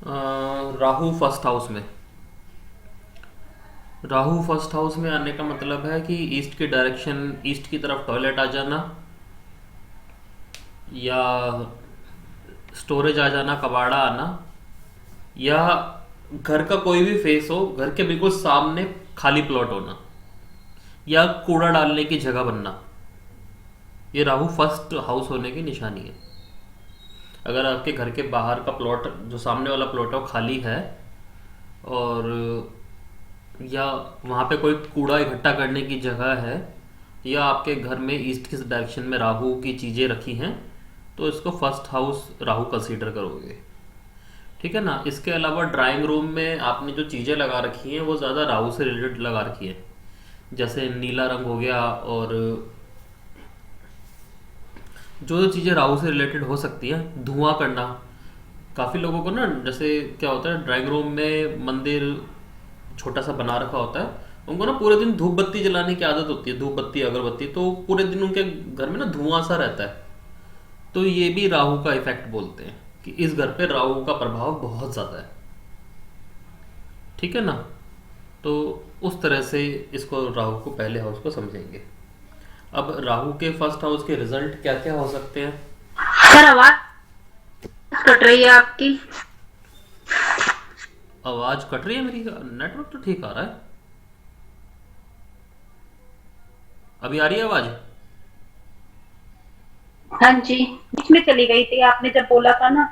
Rahu first house में। Rahu first house में आने का मतलब है कि ईस्ट की डायरेक्शन, ईस्ट की तरफ टॉयलेट आ जाना, या स्टोरेज आ जाना, कबाड़ा आना, या घर का कोई भी फेस हो, घर के बिल्कुल सामने खाली प्लॉट होना, या कूड़ा डालने की जगह बनना। ये राहु फर्स्ट हाउस होने की निशानी है। अगर आपके घर के बाहर का प्लॉट, जो सामने वाला प्लॉट है, वो खाली है, और या वहाँ पे कोई कूड़ा इकट्ठा करने की जगह है, या आपके घर में ईस्ट की डायरेक्शन में राहु की चीज़ें रखी हैं, तो इसको फर्स्ट हाउस राहु कंसीडर करोगे। ठीक है ना। इसके अलावा ड्राइंग रूम में आपने जो चीज़ें लगा रखी हैं वो ज़्यादा राहु से रिलेटेड लगा रखी हैं। जैसे नीला रंग हो गया, और जो जो चीज़ें राहु से रिलेटेड हो सकती हैं, धुआं करना। काफ़ी लोगों को ना, जैसे क्या होता है, ड्राइंग रूम में मंदिर छोटा सा बना रखा होता है, उनको ना पूरे दिन धूप बत्ती जलाने की आदत होती है, धूप बत्ती अगरबत्ती, तो पूरे दिन उनके घर में ना धुआं सा रहता है। तो ये भी राहु का इफेक्ट बोलते हैं कि इस घर पे राहु का प्रभाव बहुत ज़्यादा है। ठीक है ना। तो उस तरह से इसको, राहु को, पहले हाउस को समझेंगे। अब राहु के फर्स्ट हाउस के रिजल्ट क्या क्या हो सकते हैं। सर आवाज कट रही है आपकी। आवाज़ कट रही है मेरी? नेटवर्क तो ठीक आ रहा है। अभी आ रही है आवाज़? हाँ जी, बीच में चली गई थी। आपने जब बोला था ना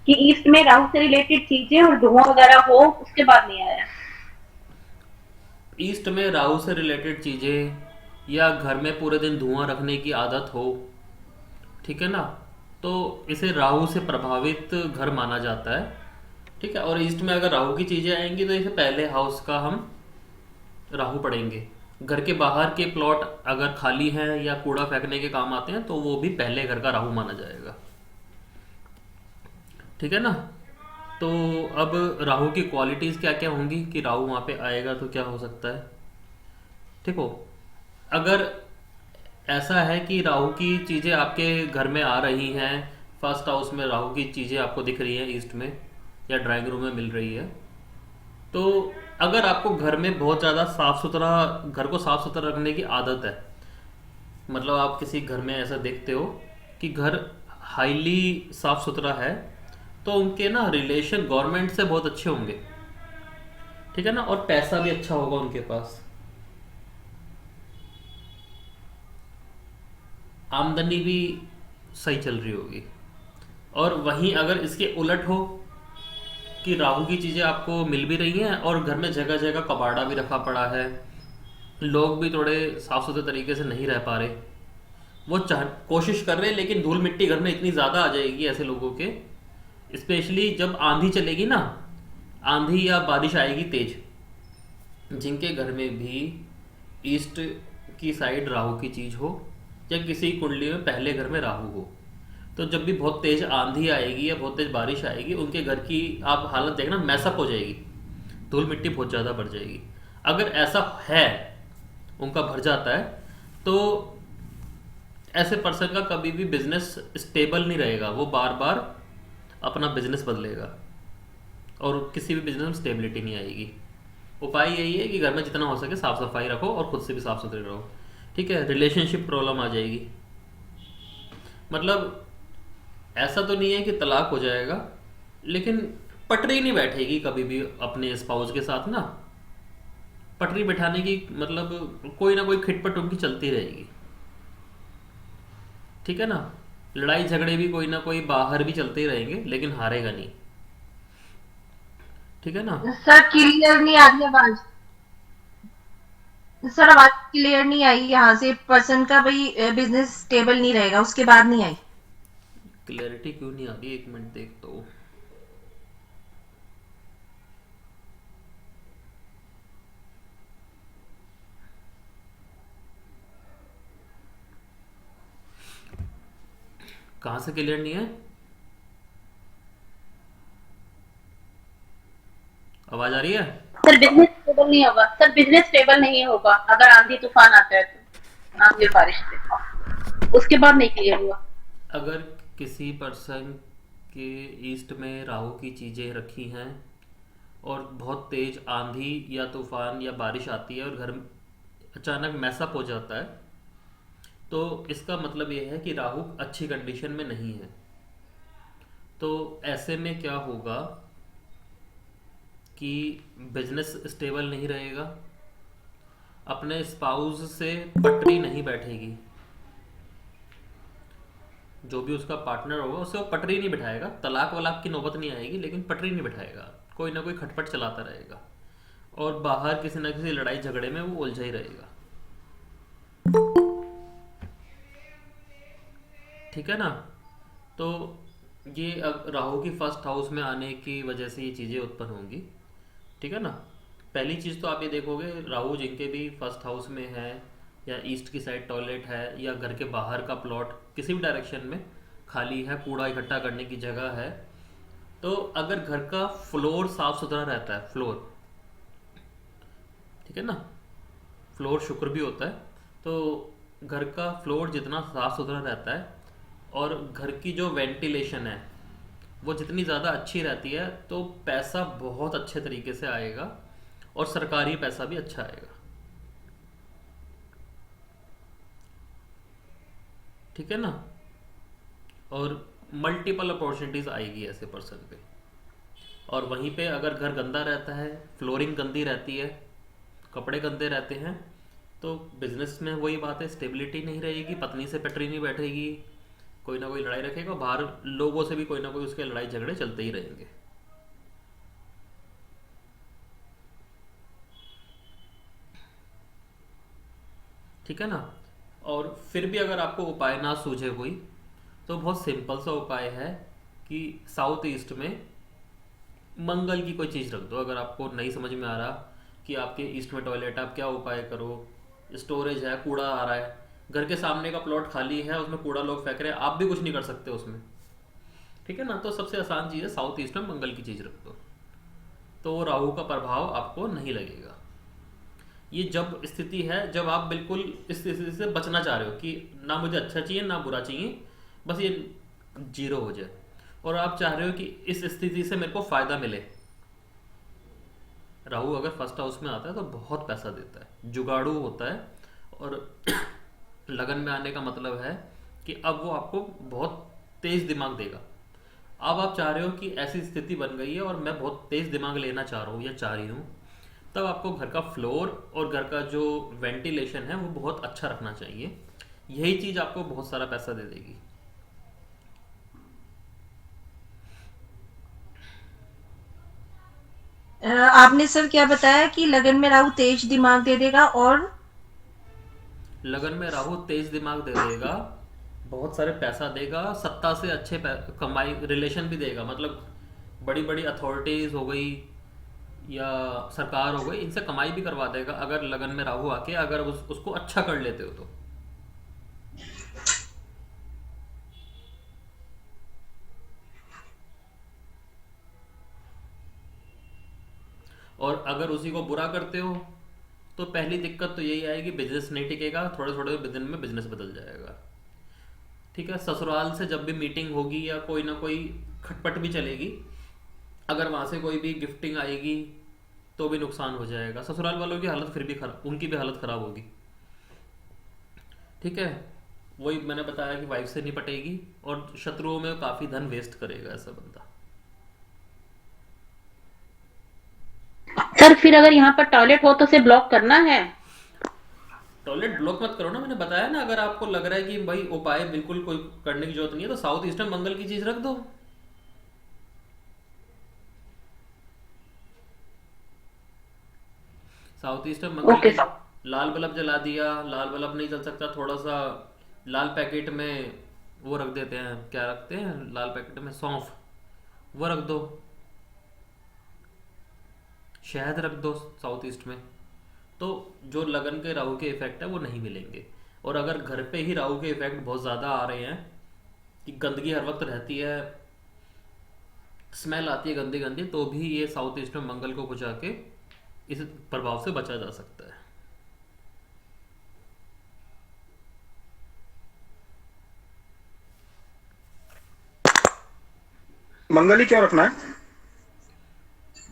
कि ईस्ट में राहु से रिलेटेड चीजें और धुआं वगैरह हो, उसके बाद नहीं आया। ईस्ट में राहु से रिलेटेड चीज़ें, या घर में पूरे दिन धुआं रखने की आदत हो, ठीक है ना, तो इसे राहु से प्रभावित घर माना जाता है। ठीक है। और ईस्ट में अगर राहु की चीज़ें आएंगी तो इसे पहले हाउस का हम राहु पढ़ेंगे। घर के बाहर के प्लॉट अगर खाली हैं या कूड़ा फेंकने के काम आते हैं, तो वो भी पहले घर का राहु माना जाएगा। ठीक है ना। तो अब राहु की क्वालिटीज़ क्या क्या होंगी कि राहु वहाँ पे आएगा तो क्या हो सकता है। ठीक हो। अगर ऐसा है कि राहु की चीज़ें आपके घर में आ रही हैं, फर्स्ट हाउस में राहु की चीज़ें आपको दिख रही हैं ईस्ट में, या ड्राइंग रूम में मिल रही है, तो अगर आपको घर में बहुत ज़्यादा साफ़ सुथरा, घर को साफ़ सुथरा रखने की आदत है, मतलब आप किसी घर में ऐसा देखते हो कि घर हाईली साफ़ सुथरा है, तो उनके ना रिलेशन गवर्नमेंट से बहुत अच्छे होंगे। ठीक है ना। और पैसा भी अच्छा होगा उनके पास, आमदनी भी सही चल रही होगी। और वहीं अगर इसके उलट हो कि राहु की चीज़ें आपको मिल भी रही हैं और घर में जगह जगह कबाड़ा भी रखा पड़ा है, लोग भी थोड़े साफ सुथरे तरीके से नहीं रह पा रहे, वो चाह कोशिश कर रहे हैं, लेकिन धूल मिट्टी घर में इतनी ज़्यादा आ जाएगी ऐसे लोगों के, स्पेशली जब आंधी चलेगी ना, आंधी या बारिश आएगी तेज, जिनके घर में भी ईस्ट की साइड राहु की चीज़ हो, या किसी कुंडली में पहले घर में राहु हो, तो जब भी बहुत तेज आंधी आएगी या बहुत तेज बारिश आएगी, उनके घर की आप हालत देखना, मैसअप हो जाएगी, धूल मिट्टी बहुत ज़्यादा बढ़ जाएगी। अगर ऐसा है, उनका भर जाता है, तो ऐसे पर्सन का कभी भी बिजनेस स्टेबल नहीं रहेगा, वो बार बार अपना बिजनेस बदलेगा, और किसी भी बिजनेस में स्टेबिलिटी नहीं आएगी। उपाय यही है कि घर में जितना हो सके साफ सफाई रखो और खुद से भी साफ सुथरे रहो। ठीक है। रिलेशनशिप प्रॉब्लम आ जाएगी, मतलब ऐसा तो नहीं है कि तलाक हो जाएगा, लेकिन पटरी नहीं बैठेगी कभी भी अपने स्पाउस के साथ ना। पटरी बैठाने की मतलब कोई ना कोई खिटपट उनकी चलती रहेगी। ठीक है ना। लड़ाई झगड़े भी कोई ना कोई बाहर भी चलते ही रहेंगे, लेकिन हारेगा नहीं। ठीक है ना। सर क्लियर नहीं आ रही आवाज। सर आवाज क्लियर नहीं आई यहाँ से। पर्सन का भाई बिजनेस स्टेबल नहीं रहेगा, उसके बाद नहीं आई। क्लैरिटी क्यों नहीं आ रही, एक मिनट देख तो। कहाँ से क्लियर नहीं है? आवाज आ रही है? सर बिजनेस स्टेबल नहीं होगा। सर बिजनेस स्टेबल नहीं होगा अगर आंधी तूफान आता है तो, आंधी और बारिश से उसके बाद नहीं क्लियर हुआ। अगर किसी पर्सन कि ईस्ट में राहु की चीज़ें रखी हैं और बहुत तेज़ आंधी या तूफान या बारिश आती है और घर अचानक मैसअप हो जाता है, तो इसका मतलब ये है कि राहु अच्छी कंडीशन में नहीं है। तो ऐसे में क्या होगा कि बिजनेस स्टेबल नहीं रहेगा, अपने स्पाउस से पटरी नहीं बैठेगी, जो भी उसका पार्टनर होगा उससे वो पटरी नहीं बिठाएगा, तलाक वलाक की नौबत नहीं आएगी लेकिन पटरी नहीं बिठाएगा, कोई ना कोई खटपट चलाता रहेगा और बाहर किसी ना किसी लड़ाई झगड़े में वो उलझा ही रहेगा। ठीक है ना। तो ये अब राहु की फर्स्ट हाउस में आने की वजह से ये चीज़ें उत्पन्न होंगी। ठीक है ना। पहली चीज़ तो आप ये देखोगे, राहु जिनके भी फर्स्ट हाउस में है या ईस्ट की साइड टॉयलेट है या घर के बाहर का प्लॉट किसी भी डायरेक्शन में खाली है, कूड़ा इकट्ठा करने की जगह है, तो अगर घर का फ्लोर साफ सुथरा रहता है, फ्लोर, ठीक है ना, फ्लोर शुक्र भी होता है, तो घर का फ्लोर जितना साफ सुथरा रहता है और घर की जो वेंटिलेशन है वो जितनी ज़्यादा अच्छी रहती है, तो पैसा बहुत अच्छे तरीके से आएगा और सरकारी पैसा भी अच्छा आएगा। ठीक है ना। और मल्टीपल अपॉर्चुनिटीज़ आएगी ऐसे पर्सन पे। और वहीं पे अगर घर गंदा रहता है, फ्लोरिंग गंदी रहती है, कपड़े गंदे रहते हैं, तो बिजनेस में वही बात है, स्टेबिलिटी नहीं रहेगी, पत्नी से पटरी नहीं बैठेगी, कोई ना कोई लड़ाई रखेगा, बाहर लोगों से भी कोई ना कोई उसके लड़ाई झगड़े चलते ही रहेंगे। ठीक है ना। और फिर भी अगर आपको उपाय ना सूझे कोई, तो बहुत सिंपल सा उपाय है कि साउथ ईस्ट में मंगल की कोई चीज़ रख दो। अगर आपको नहीं समझ में आ रहा कि आपके ईस्ट में टॉयलेट है, आप क्या उपाय करो, स्टोरेज है, कूड़ा आ रहा है, घर के सामने का प्लॉट खाली है, उसमें कूड़ा लोग फेंक रहे हैं, आप भी कुछ नहीं कर सकते उसमें। ठीक है ना। तो सबसे आसान चीज़ है, साउथ ईस्ट में मंगल की चीज़ रख दो, तो वो राहु का प्रभाव आपको नहीं लगेगा। ये जब स्थिति है जब आप बिल्कुल इस स्थिति से बचना चाह रहे हो कि ना मुझे अच्छा चाहिए ना बुरा चाहिए, बस ये जीरो हो जाए, और आप चाह रहे हो कि इस स्थिति से मेरे को फायदा मिले। राहु अगर फर्स्ट हाउस में आता है तो बहुत पैसा देता है, जुगाड़ू होता है। और लगन में आने का मतलब है कि अब वो आपको बहुत तेज दिमाग देगा। अब आप चाह रहे हो कि ऐसी स्थिति बन गई है और मैं बहुत तेज दिमाग लेना चाह रहा हूँ या चाह रही हूँ, तब आपको घर का फ्लोर और घर का जो वेंटिलेशन है वो बहुत अच्छा रखना चाहिए। यही चीज़ आपको बहुत सारा पैसा दे देगी। आपने सर क्या बताया कि लगन में राहु तेज दिमाग दे देगा और लगन में राहु तेज दिमाग दे देगा, बहुत सारे पैसा देगा, सत्ता से अच्छे कमाई रिलेशन भी देगा, मतलब बड़ी बड़ी अथॉरिटीज हो गई या सरकार हो गई, इनसे कमाई भी करवा देगा अगर लगन में राहु आके अगर उसको अच्छा कर लेते हो तो। और अगर उसी को बुरा करते हो तो पहली दिक्कत तो यही आएगी, बिजनेस नहीं टिकेगा, थोड़े थोड़े दिन में बिजनेस बदल जाएगा। ठीक है। ससुराल से जब भी मीटिंग होगी या कोई ना कोई खटपट भी चलेगी, अगर वहाँ से कोई भी गिफ्टिंग आएगी तो भी नुकसान हो जाएगा, ससुराल वालों की हालत फिर भी खराब, उनकी भी हालत खराब होगी। ठीक है। वही मैंने बताया कि वाइफ से नहीं पटेगी और शत्रुओं में काफ़ी धन वेस्ट करेगा ऐसा बंदा। सर फिर अगर यहाँ पर टॉयलेट हो तो उसे ब्लॉक करना है? टॉयलेट ब्लॉक मत करो ना, मैंने बताया ना, अगर आपको लग रहा है कि भाई उपाय बिल्कुल कोई करने की जरूरत नहीं है तो साउथ ईस्ट में मंगल की चीज रख दो। साउथ ईस्ट में मंगल ओके की, सर। लाल बल्ब जला दिया, लाल बल्ब नहीं जल सकता, थोड़ा सा लाल पैकेट में वो रख देते हैं, क्या रखते हैं लाल पैकेट में, सौंफ, वो रख दो, शहद रख दो साउथ ईस्ट में, तो जो लगन के राहु के इफेक्ट है वो नहीं मिलेंगे। और अगर घर पे ही राहु के इफेक्ट बहुत ज़्यादा आ रहे हैं कि गंदगी हर वक्त रहती है, स्मेल आती है गंदी गंदी, तो भी ये साउथ ईस्ट में मंगल को बुझा के इस प्रभाव से बचा जा सकता है। मंगल ही क्यों रखना है?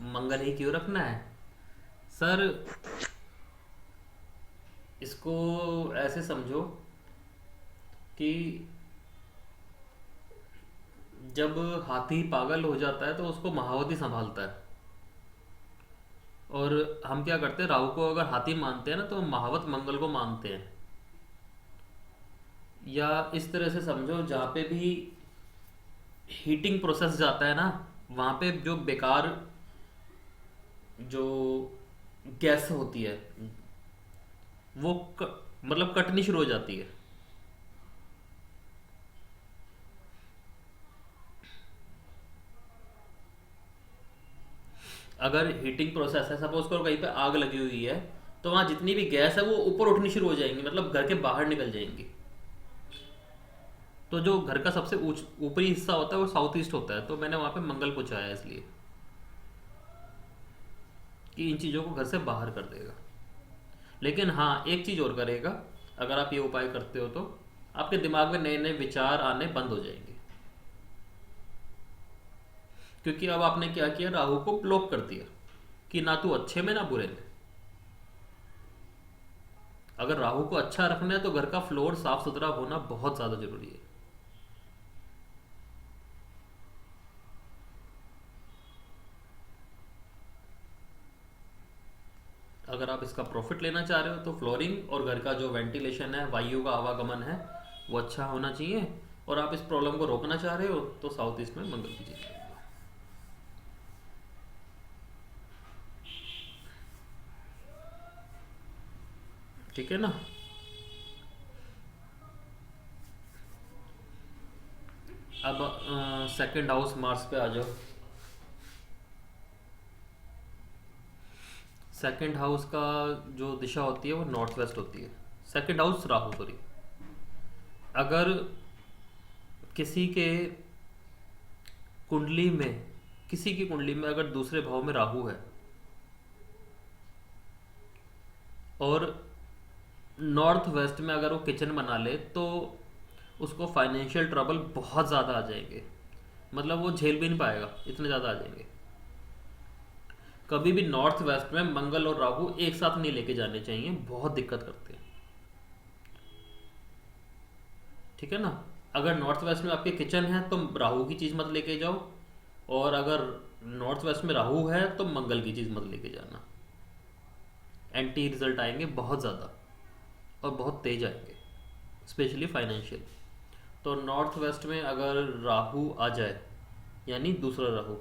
मंगल ही क्यों रखना है सर? इसको ऐसे समझो कि जब हाथी पागल हो जाता है तो उसको महावती संभालता है। और हम क्या करते हैं, राहु को अगर हाथी मानते हैं ना, तो हम महावत मंगल को मानते हैं। या इस तरह से समझो, जहाँ पे भी हीटिंग प्रोसेस जाता है ना, वहाँ पे जो बेकार जो गैस होती है वो मतलब कटनी शुरू हो जाती है। अगर हीटिंग प्रोसेस है, सपोज करो कहीं पे आग लगी हुई है, तो वहाँ जितनी भी गैस है वो ऊपर उठनी शुरू हो जाएंगी, मतलब घर के बाहर निकल जाएंगी। तो जो घर का सबसे ऊपरी हिस्सा होता है वो साउथ ईस्ट होता है, तो मैंने वहाँ पे मंगल पहुँचाया है इसलिए कि इन चीज़ों को घर से बाहर कर देगा। लेकिन हाँ, एक चीज़ और करेगा, अगर आप ये उपाय करते हो तो आपके दिमाग में नए नए विचार आने बंद हो जाएंगे। क्योंकि अब आपने क्या किया, राहु को ब्लॉक कर दिया कि ना तू अच्छे में ना बुरे में। अगर राहु को अच्छा रखना है तो घर का फ्लोर साफ सुथरा होना बहुत ज़्यादा जरूरी है। अगर आप इसका प्रॉफिट लेना चाह रहे हो तो फ्लोरिंग और घर का जो वेंटिलेशन है, वायु का आवागमन है, वो अच्छा होना चाहिए। और आप इस प्रॉब्लम को रोकना चाह रहे हो तो साउथ ईस्ट में मंगल की चीज़। ठीक है ना? अब सेकंड हाउस मार्स पे आ जाओ। सेकंड हाउस का जो दिशा होती है वो नॉर्थ वेस्ट होती है। Second house Rahu, sorry. अगर किसी के कुंडली में किसी की कुंडली में अगर दूसरे भाव में राहु है और नॉर्थ वेस्ट में अगर वो किचन बना ले, तो उसको फाइनेंशियल ट्रबल बहुत ज़्यादा आ जाएंगे। मतलब वो झेल भी नहीं पाएगा, इतने ज़्यादा आ जाएंगे। कभी भी नॉर्थ वेस्ट में मंगल और राहु एक साथ नहीं लेके जाने चाहिए, बहुत दिक्कत करते हैं। ठीक है ना? अगर नॉर्थ वेस्ट में आपके किचन है तो राहु की चीज़ मत लेके जाओ, और अगर नॉर्थ वेस्ट में राहु है तो मंगल की चीज़ मत लेके जाना। एंटी रिजल्ट आएंगे बहुत ज़्यादा, और बहुत तेज आएंगे, स्पेशली फाइनेंशियल। तो नॉर्थ वेस्ट में अगर राहु आ जाए, यानी दूसरा राहु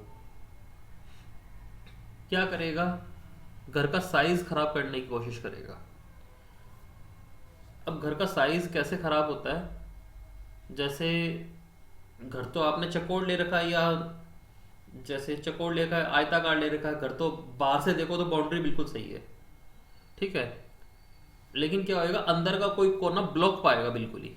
क्या करेगा, घर का साइज खराब करने की कोशिश करेगा। अब घर का साइज कैसे खराब होता है? जैसे घर तो आपने चौकोर ले रखा है, या जैसे चौकोर ले रखा है, आयताकार ले रखा है घर, तो बाहर से देखो तो बाउंड्री बिल्कुल सही है, ठीक है। लेकिन क्या होएगा, अंदर का कोई कोना ब्लॉक पाएगा बिल्कुल ही।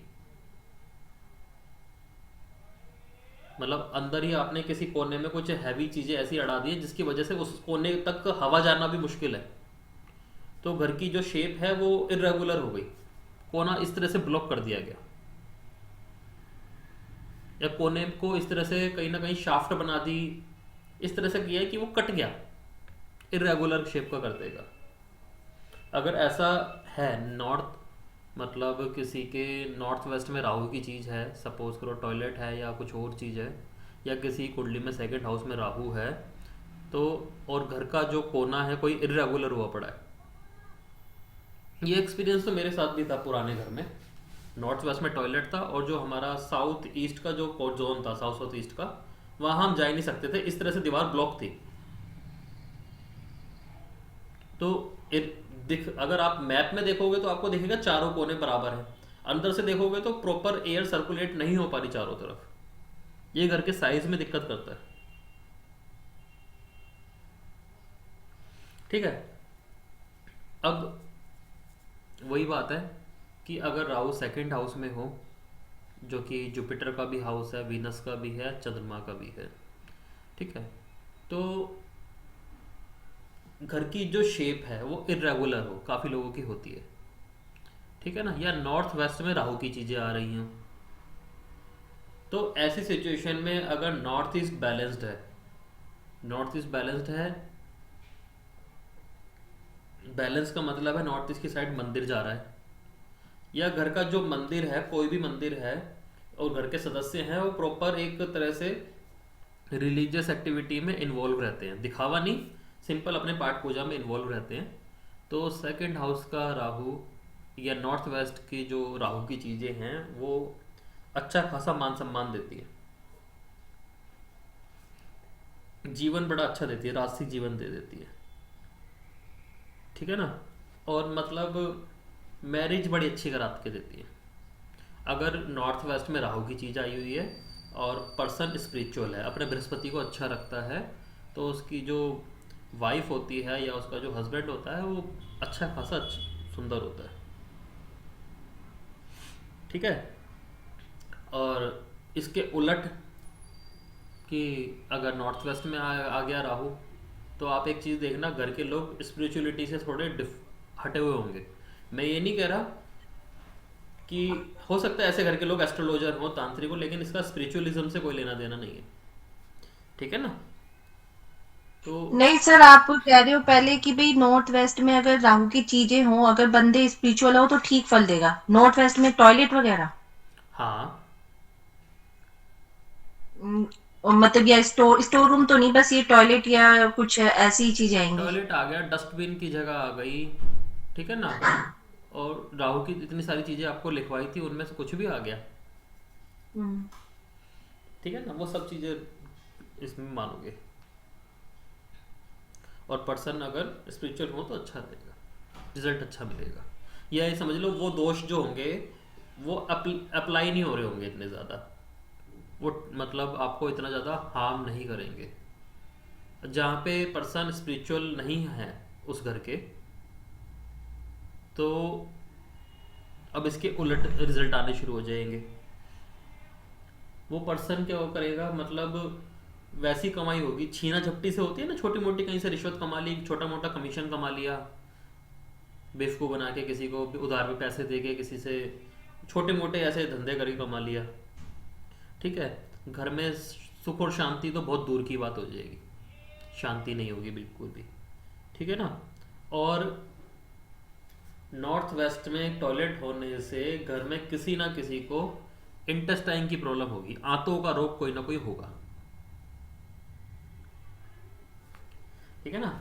मतलब अंदर ही आपने किसी कोने में कुछ हैवी चीजें ऐसी अड़ा दी है जिसकी वजह से उस कोने तक हवा जाना भी मुश्किल है। तो घर की जो शेप है वो इरेगुलर हो गई, कोना इस तरह से ब्लॉक कर दिया गया, या कोने को इस तरह से कहीं ना कहीं शाफ्ट बना दी, इस तरह से किया है कि वो कट गया, इरेगुलर शेप का कर देगा। अगर ऐसा है नॉर्थ, मतलब किसी के नॉर्थ वेस्ट में राहु की चीज़ है, सपोज करो टॉयलेट है या कुछ और चीज़ है, या किसी कुंडली में सेकंड हाउस में राहु है, तो और घर का जो कोना है कोई इरेगुलर हुआ पड़ा है। ये एक्सपीरियंस तो मेरे साथ भी था पुराने घर में। नॉर्थ वेस्ट में टॉयलेट था, और जो हमारा साउथ ईस्ट का जो जोन था, साउथ साउथ ईस्ट का, वहाँ हम जा ही नहीं सकते थे, इस तरह से दीवार ब्लॉक थी। तो अगर आप मैप में देखोगे तो आपको दिखेगा चारों कोने बराबर है, अंदर से देखोगे तो प्रॉपर एयर सर्कुलेट नहीं हो पा रही चारों तरफ। ये घर के साइज में दिक्कत करता है, ठीक है। अब वही बात है कि अगर राहु सेकंड हाउस में हो, जो कि जुपिटर का भी हाउस है, वीनस का भी है, चंद्रमा का भी है, ठीक है, तो घर की जो शेप है वो इरेगुलर हो, काफ़ी लोगों की होती है, ठीक है ना, या नॉर्थ वेस्ट में राहु की चीज़ें आ रही हैं, तो ऐसी सिचुएशन में अगर नॉर्थ ईस्ट बैलेंस्ड है, नॉर्थ ईस्ट बैलेंस्ड है, बैलेंस का मतलब है नॉर्थ ईस्ट की साइड मंदिर जा रहा है, या घर का जो मंदिर है, कोई भी मंदिर है, और घर के सदस्य हैं वो प्रॉपर एक तरह से रिलीजियस एक्टिविटी में इन्वॉल्व रहते हैं, दिखावा नहीं, सिंपल अपने पाठ पूजा में इन्वॉल्व रहते हैं, तो सेकंड हाउस का राहु या नॉर्थ वेस्ट की जो राहु की चीज़ें हैं वो अच्छा खासा मान सम्मान देती है, जीवन बड़ा अच्छा देती है, राजसिक जीवन दे देती है, ठीक है ना। और मतलब मैरिज बड़ी अच्छी करा के देती है। अगर नॉर्थ वेस्ट में राहु की चीज़ आई हुई है और पर्सन स्पिरिचुअल है, अपने बृहस्पति को अच्छा रखता है, तो उसकी जो वाइफ होती है या उसका जो हस्बैंड होता है वो अच्छा खासा सुंदर होता है, ठीक है। और इसके उलट कि अगर नॉर्थ वेस्ट में आ गया राहु, तो आप एक चीज़ देखना, घर के लोग स्पिरिचुअलिटी से थोड़े हटे हुए होंगे। मैं ये नहीं कह रहा कि हो सकता है ऐसे घर के लोग एस्ट्रोलॉजर हो, तांत्रिक हो, लेकिन इसका स्पिरिचुअलिज्म से कोई लेना देना नहीं है, ठीक है ना। तो नहीं सर, आप कह रहे हो पहले कि भाई नॉर्थ वेस्ट में अगर राहु की चीजें हों, अगर बंदे स्पिरिचुअल हो तो ठीक फल देगा। नॉर्थ वेस्ट में टॉयलेट वगैरह, हाँ, और मतलब या स्टोर स्टोर रूम तो नहीं, बस ये टॉयलेट या कुछ ऐसी ही चीजें आएंगी। टॉयलेट आ गया, डस्टबिन की जगह आ गई, ठीक है ना। और राहु की इतनी सारी चीज़ें आपको लिखवाई थी, उनमें से कुछ भी आ गया, हम्म। ठीक है ना, वो सब चीज़ें इसमें मानोगे। और पर्सन अगर स्पिरिचुअल हो तो अच्छा रहेगा, रिजल्ट अच्छा मिलेगा। या ये समझ लो वो दोष जो होंगे वो अप्लाई नहीं हो रहे होंगे इतने ज़्यादा, वो मतलब आपको इतना ज़्यादा हार्म नहीं करेंगे। जहाँ पे पर्सन स्पिरिचुअल नहीं है उस घर के, तो अब इसके उलट रिजल्ट आने शुरू हो जाएंगे। वो पर्सन क्या करेगा, मतलब वैसी कमाई होगी छीना झपटी से, होती है ना, छोटी मोटी कहीं से रिश्वत कमा ली, छोटा मोटा कमीशन कमा लिया, बेवकूफ़ बना के किसी को उधार पे पैसे दे के किसी से छोटे मोटे ऐसे धंधे करके कमा लिया, ठीक है। घर में सुख और शांति तो बहुत दूर की बात हो जाएगी, शांति नहीं होगी बिल्कुल भी, ठीक है ना। और नॉर्थ वेस्ट में टॉयलेट होने से घर में किसी ना किसी को इंटेस्टाइन की प्रॉब्लम होगी, आंतों का रोग कोई ना कोई होगा, ठीक है ना।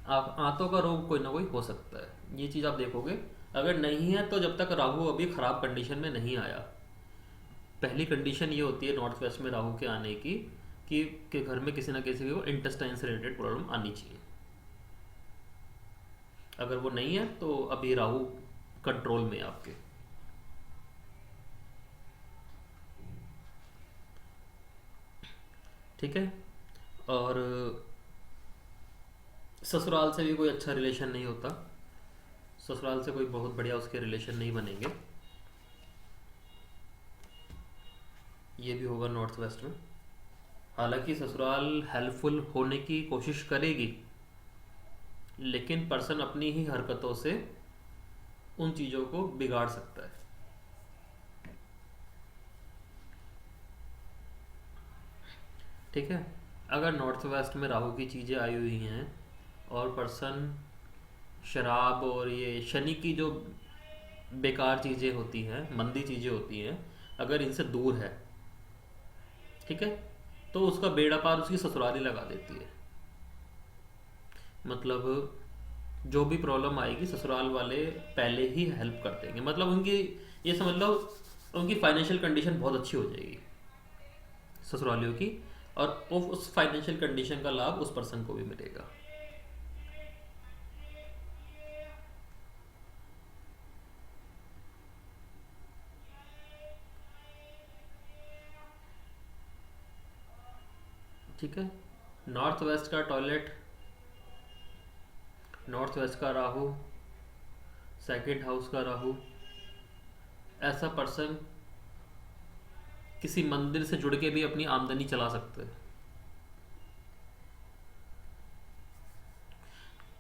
आप आंतों का रोग कोई ना कोई हो सकता है, ये चीज़ आप देखोगे। अगर नहीं है तो जब तक राहु अभी ख़राब कंडीशन में नहीं आया, पहली कंडीशन ये होती है नॉर्थ वेस्ट में राहु के आने की कि घर में किसी ना किसी को इंटेस्टाइन से रिलेटेड प्रॉब्लम आनी चाहिए। अगर वो नहीं है तो अभी राहु कंट्रोल में है आपके, ठीक है। और ससुराल से भी कोई अच्छा रिलेशन नहीं होता, ससुराल से कोई बहुत बढ़िया उसके रिलेशन नहीं बनेंगे, ये भी होगा नॉर्थ वेस्ट में। हालांकि ससुराल हेल्पफुल होने की कोशिश करेगी, लेकिन पर्सन अपनी ही हरकतों से उन चीज़ों को बिगाड़ सकता है, ठीक है। अगर नॉर्थ वेस्ट में राहु की चीज़ें आई हुई हैं और पर्सन शराब और ये शनि की जो बेकार चीज़ें होती हैं, मंदी चीज़ें होती हैं, अगर इनसे दूर है, ठीक है, तो उसका बेड़ा पार उसकी ससुराली लगा देती है। मतलब जो भी प्रॉब्लम आएगी ससुराल वाले पहले ही हेल्प कर देंगे, मतलब उनकी, ये समझ लो उनकी फाइनेंशियल कंडीशन बहुत अच्छी हो जाएगी ससुरालियों की, और उस फाइनेंशियल कंडीशन का लाभ उस पर्सन को भी मिलेगा, ठीक है। नॉर्थ वेस्ट का टॉयलेट, नॉर्थ वेस्ट का राहु, सेकंड हाउस का राहु, ऐसा पर्सन किसी मंदिर से जुड़ के भी अपनी आमदनी चला सकता है।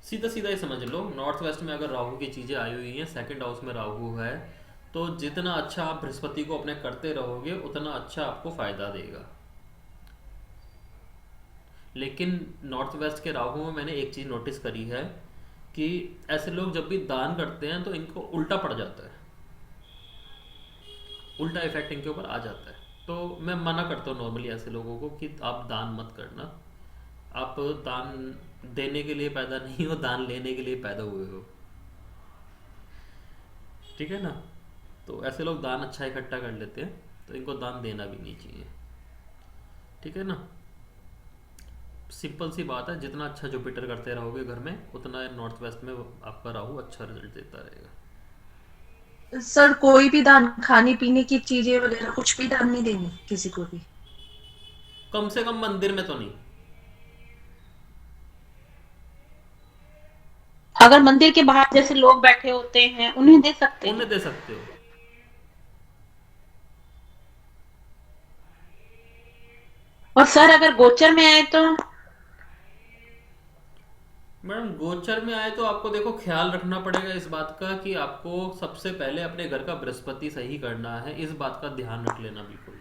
सीधा सीधा ही समझ लो, नॉर्थ वेस्ट में अगर राहु की चीज़ें आई हुई हैं, सेकंड हाउस में राहु है, तो जितना अच्छा आप बृहस्पति को अपने करते रहोगे उतना अच्छा आपको फायदा देगा। लेकिन नॉर्थ वेस्ट के राहु में मैंने एक चीज़ नोटिस करी है कि ऐसे लोग जब भी दान करते हैं तो इनको उल्टा पड़ जाता है, उल्टा इफेक्ट इनके ऊपर आ जाता है। तो मैं मना करता हूँ नॉर्मली ऐसे लोगों को कि आप दान मत करना। आप दान देने के लिए पैदा नहीं हो, दान लेने के लिए पैदा हुए हो। ठीक है ना? तो ऐसे लोग दान अच्छा इकट्ठा कर लेते हैं, तो इनको दान देना भी नहीं चाहिए। ठीक है ना? सिंपल सी बात है, जितना अच्छा जुपिटर करते रहोगे घर में उतना नॉर्थ वेस्ट में आपका राहु अच्छा रिजल्ट देता रहेगा। सर कोई भी दान, खाने पीने की चीजें वगैरह कुछ भी दान नहीं देनी किसी को भी? कम से कम मंदिर में तो नहीं। अगर मंदिर के बाहर जैसे लोग बैठे होते हैं उन्हें दे सकते उन्हें हैं। दे सकते हो। और सर अगर गोचर में आए तो? मैडम गोचर में आए तो आपको देखो ख्याल रखना पड़ेगा इस बात का कि आपको सबसे पहले अपने घर का बृहस्पति सही करना है, इस बात का ध्यान रख लेना बिल्कुल।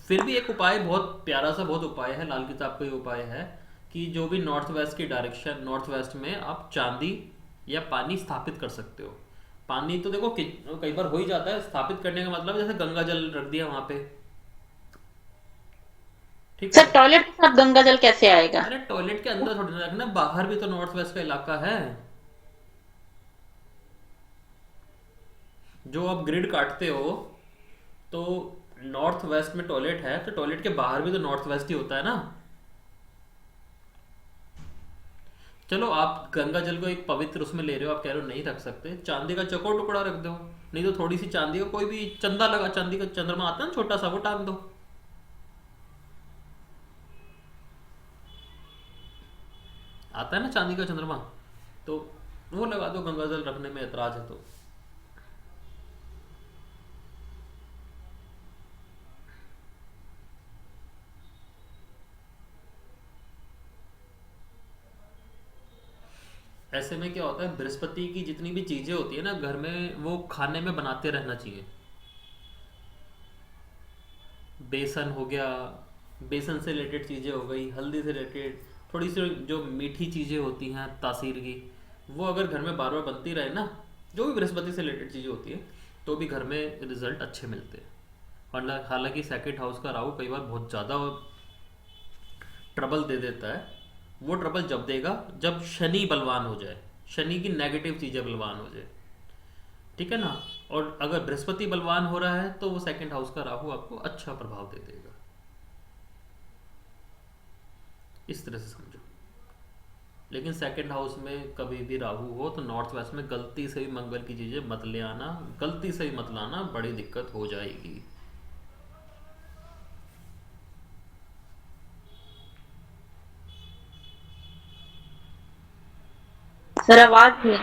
फिर भी एक उपाय, बहुत प्यारा सा बहुत उपाय है, लाल किताब का ही उपाय है कि जो भी नॉर्थ वेस्ट की डायरेक्शन, नॉर्थ वेस्ट में आप चांदी या पानी स्थापित कर सकते हो। पानी तो देखो कई बार हो ही जाता है, स्थापित करने का मतलब जैसे गंगा जल रख दिया वहां पे। ठीक है। सर टॉयलेट के साथ गंगा जल कैसे आएगा? अरे टॉयलेट के अंदर थोड़ी ना रखना, बाहर भी तो नॉर्थ वेस्ट का इलाका है। जो आप ग्रिड काटते हो तो नॉर्थ वेस्ट में टॉयलेट है, तो टॉयलेट के बाहर भी तो नॉर्थ वेस्ट ही होता है ना। चलो आप गंगा जल को एक पवित्र उसमें ले रहे हो, आप कह रहे हो नहीं रख सकते, चांदी का चौकोर टुकड़ा रख दो। नहीं तो थोड़ी सी चांदी का कोई भी चंदा लगा, चांदी का चंद्रमा आता है ना छोटा सा, वो टांग दो। आता है ना चांदी का चंद्रमा, तो वो लगा दो गंगा जल रखने में ऐतराज है तो। ऐसे में क्या होता है, बृहस्पति की जितनी भी चीजें होती है ना घर में, वो खाने में बनाते रहना चाहिए। बेसन हो गया, बेसन से रिलेटेड चीज़ें हो गई, हल्दी से रिलेटेड थोड़ी सी जो मीठी चीज़ें होती हैं तासीर की, वो अगर घर में बार बार बनती रहे ना, जो भी बृहस्पति से रिलेटेड चीज़ें होती हैं, तो भी घर में रिजल्ट अच्छे मिलते हैं। हालांकि सेकंड हाउस का राहु कई बार बहुत ज़्यादा ट्रबल दे देता है। वो ट्रबल जब देगा जब शनि बलवान हो जाए, शनि की नेगेटिव चीज़ें बलवान हो जाए। ठीक है ना? और अगर बृहस्पति बलवान हो रहा है तो वो सेकंड हाउस का राहु आपको अच्छा प्रभाव दे देगा। इस तरह से समझो। लेकिन सेकंड हाउस में कभी भी राहु हो तो नॉर्थ वेस्ट में गलती से भी मंगल की चीज़ें मत ले आना, गलती से ही मत लाना, बड़ी दिक्कत हो जाएगी। सर आवाज नहीं।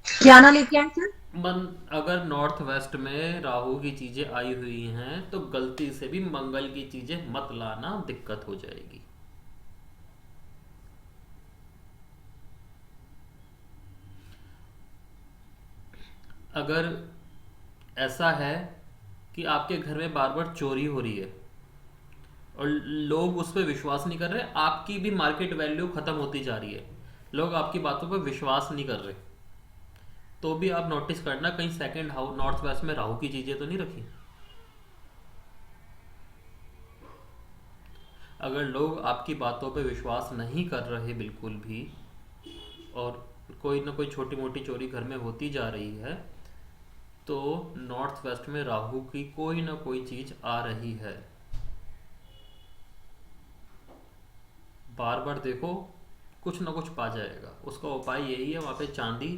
क्या ना लेके आए सर? मन अगर नॉर्थ वेस्ट में राहु की चीज़ें आई हुई हैं तो गलती से भी मंगल की चीज़ें मत लाना, दिक्कत हो जाएगी। अगर ऐसा है कि आपके घर में बार बार चोरी हो रही है और लोग उस पर विश्वास नहीं कर रहे, आपकी भी मार्केट वैल्यू खत्म होती जा रही है, लोग आपकी बातों पर विश्वास नहीं कर रहे, तो भी आप नोटिस करना कहीं सेकंड हाउस नॉर्थ वेस्ट में राहु की चीजें तो नहीं रखी। अगर लोग आपकी बातों पर विश्वास नहीं कर रहे बिल्कुल भी, और कोई ना कोई छोटी मोटी चोरी घर में होती जा रही है, तो नॉर्थ वेस्ट में राहु की कोई ना कोई चीज आ रही है। बार बार देखो, कुछ ना कुछ पा जाएगा। उसका उपाय यही है, वहां पे चांदी,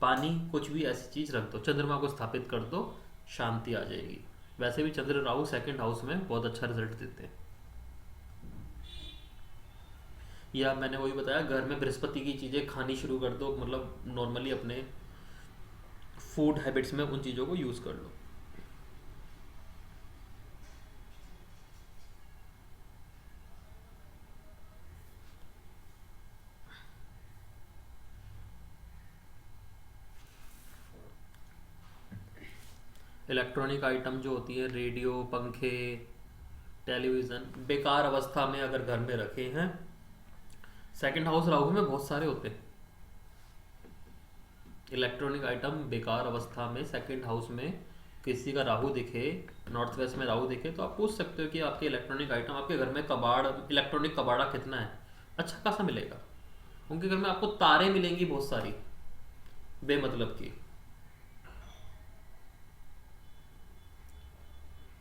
पानी, कुछ भी ऐसी चीज रख दो, चंद्रमा को स्थापित कर दो, शांति आ जाएगी। वैसे भी चंद्र राहु सेकंड हाउस में बहुत अच्छा रिजल्ट देते हैं। या मैंने वही बताया, घर में बृहस्पति की चीज़ें खानी शुरू कर दो, मतलब नॉर्मली अपने फूड हैबिट्स में उन चीज़ों को यूज़ कर लो। इलेक्ट्रॉनिक आइटम जो होती है, रेडियो, पंखे, टेलीविज़न, बेकार अवस्था में अगर घर में रखे हैं, सेकंड हाउस राहु में बहुत सारे होते हैं। इलेक्ट्रॉनिक आइटम बेकार अवस्था में सेकंड हाउस में किसी का राहु दिखे, नॉर्थ वेस्ट में राहु दिखे, तो आप पूछ सकते हो कि आपके इलेक्ट्रॉनिक आइटम, आपके घर में कबाड़, इलेक्ट्रॉनिक कबाड़ा कितना है, अच्छा खासा मिलेगा। उनके घर में आपको तारें मिलेंगी बहुत सारी बेमतलब की,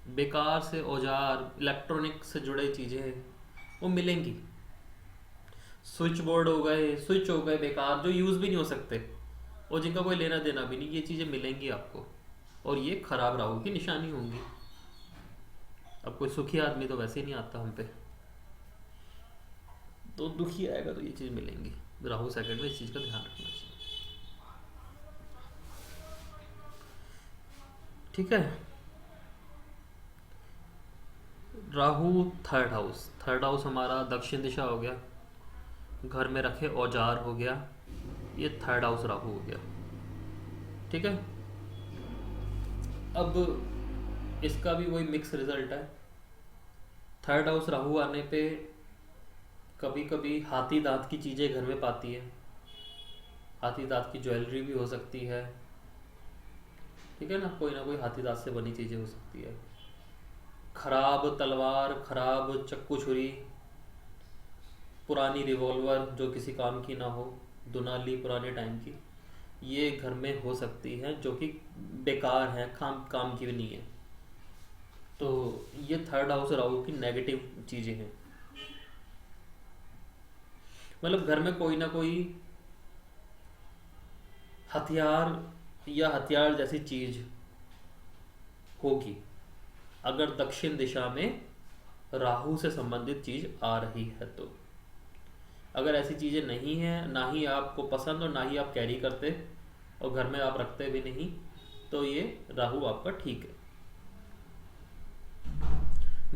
बेकार से औजार, इलेक्ट्रॉनिक से जुड़े चीज़ें वो मिलेंगी। स्विच बोर्ड हो गए, स्विच हो गए बेकार, जो यूज़ भी नहीं हो सकते और जिनका कोई लेना देना भी नहीं, ये चीज़ें मिलेंगी आपको, और ये खराब राहु की निशानी होंगी। अब कोई सुखी आदमी तो वैसे ही नहीं आता हम पे, तो दुखी आएगा तो ये चीज़ मिलेंगी। राहु सेकंड में इस चीज़ का ध्यान रखना चाहिए। ठीक है। Rahu third house, third house हमारा दक्षिण दिशा हो गया, घर में रखे औजार हो गया, ये थर्ड हाउस राहु हो गया। ठीक है। अब इसका भी वही मिक्स रिजल्ट है। थर्ड हाउस राहु आने पे कभी कभी हाथी दांत की चीज़ें घर में पाती है, हाथी दांत की ज्वेलरी भी हो सकती है, ठीक है ना कोई हाथी दांत से बनी चीज़ें हो सकती है। खराब तलवार, खराब चक्कू छुरी, पुरानी रिवॉल्वर जो किसी काम की ना हो, दुनाली पुराने टाइम की, ये घर में हो सकती है, जो कि बेकार है, काम की भी नहीं है। तो ये थर्ड हाउस राहु की नेगेटिव चीज़ें हैं। मतलब घर में कोई ना कोई हथियार या हथियार जैसी चीज होगी अगर दक्षिण दिशा में राहु से संबंधित चीज आ रही है तो। अगर ऐसी चीजें नहीं है, ना ही आपको पसंद और ना ही आप कैरी करते और घर में आप रखते भी नहीं, तो ये राहु आपका ठीक है।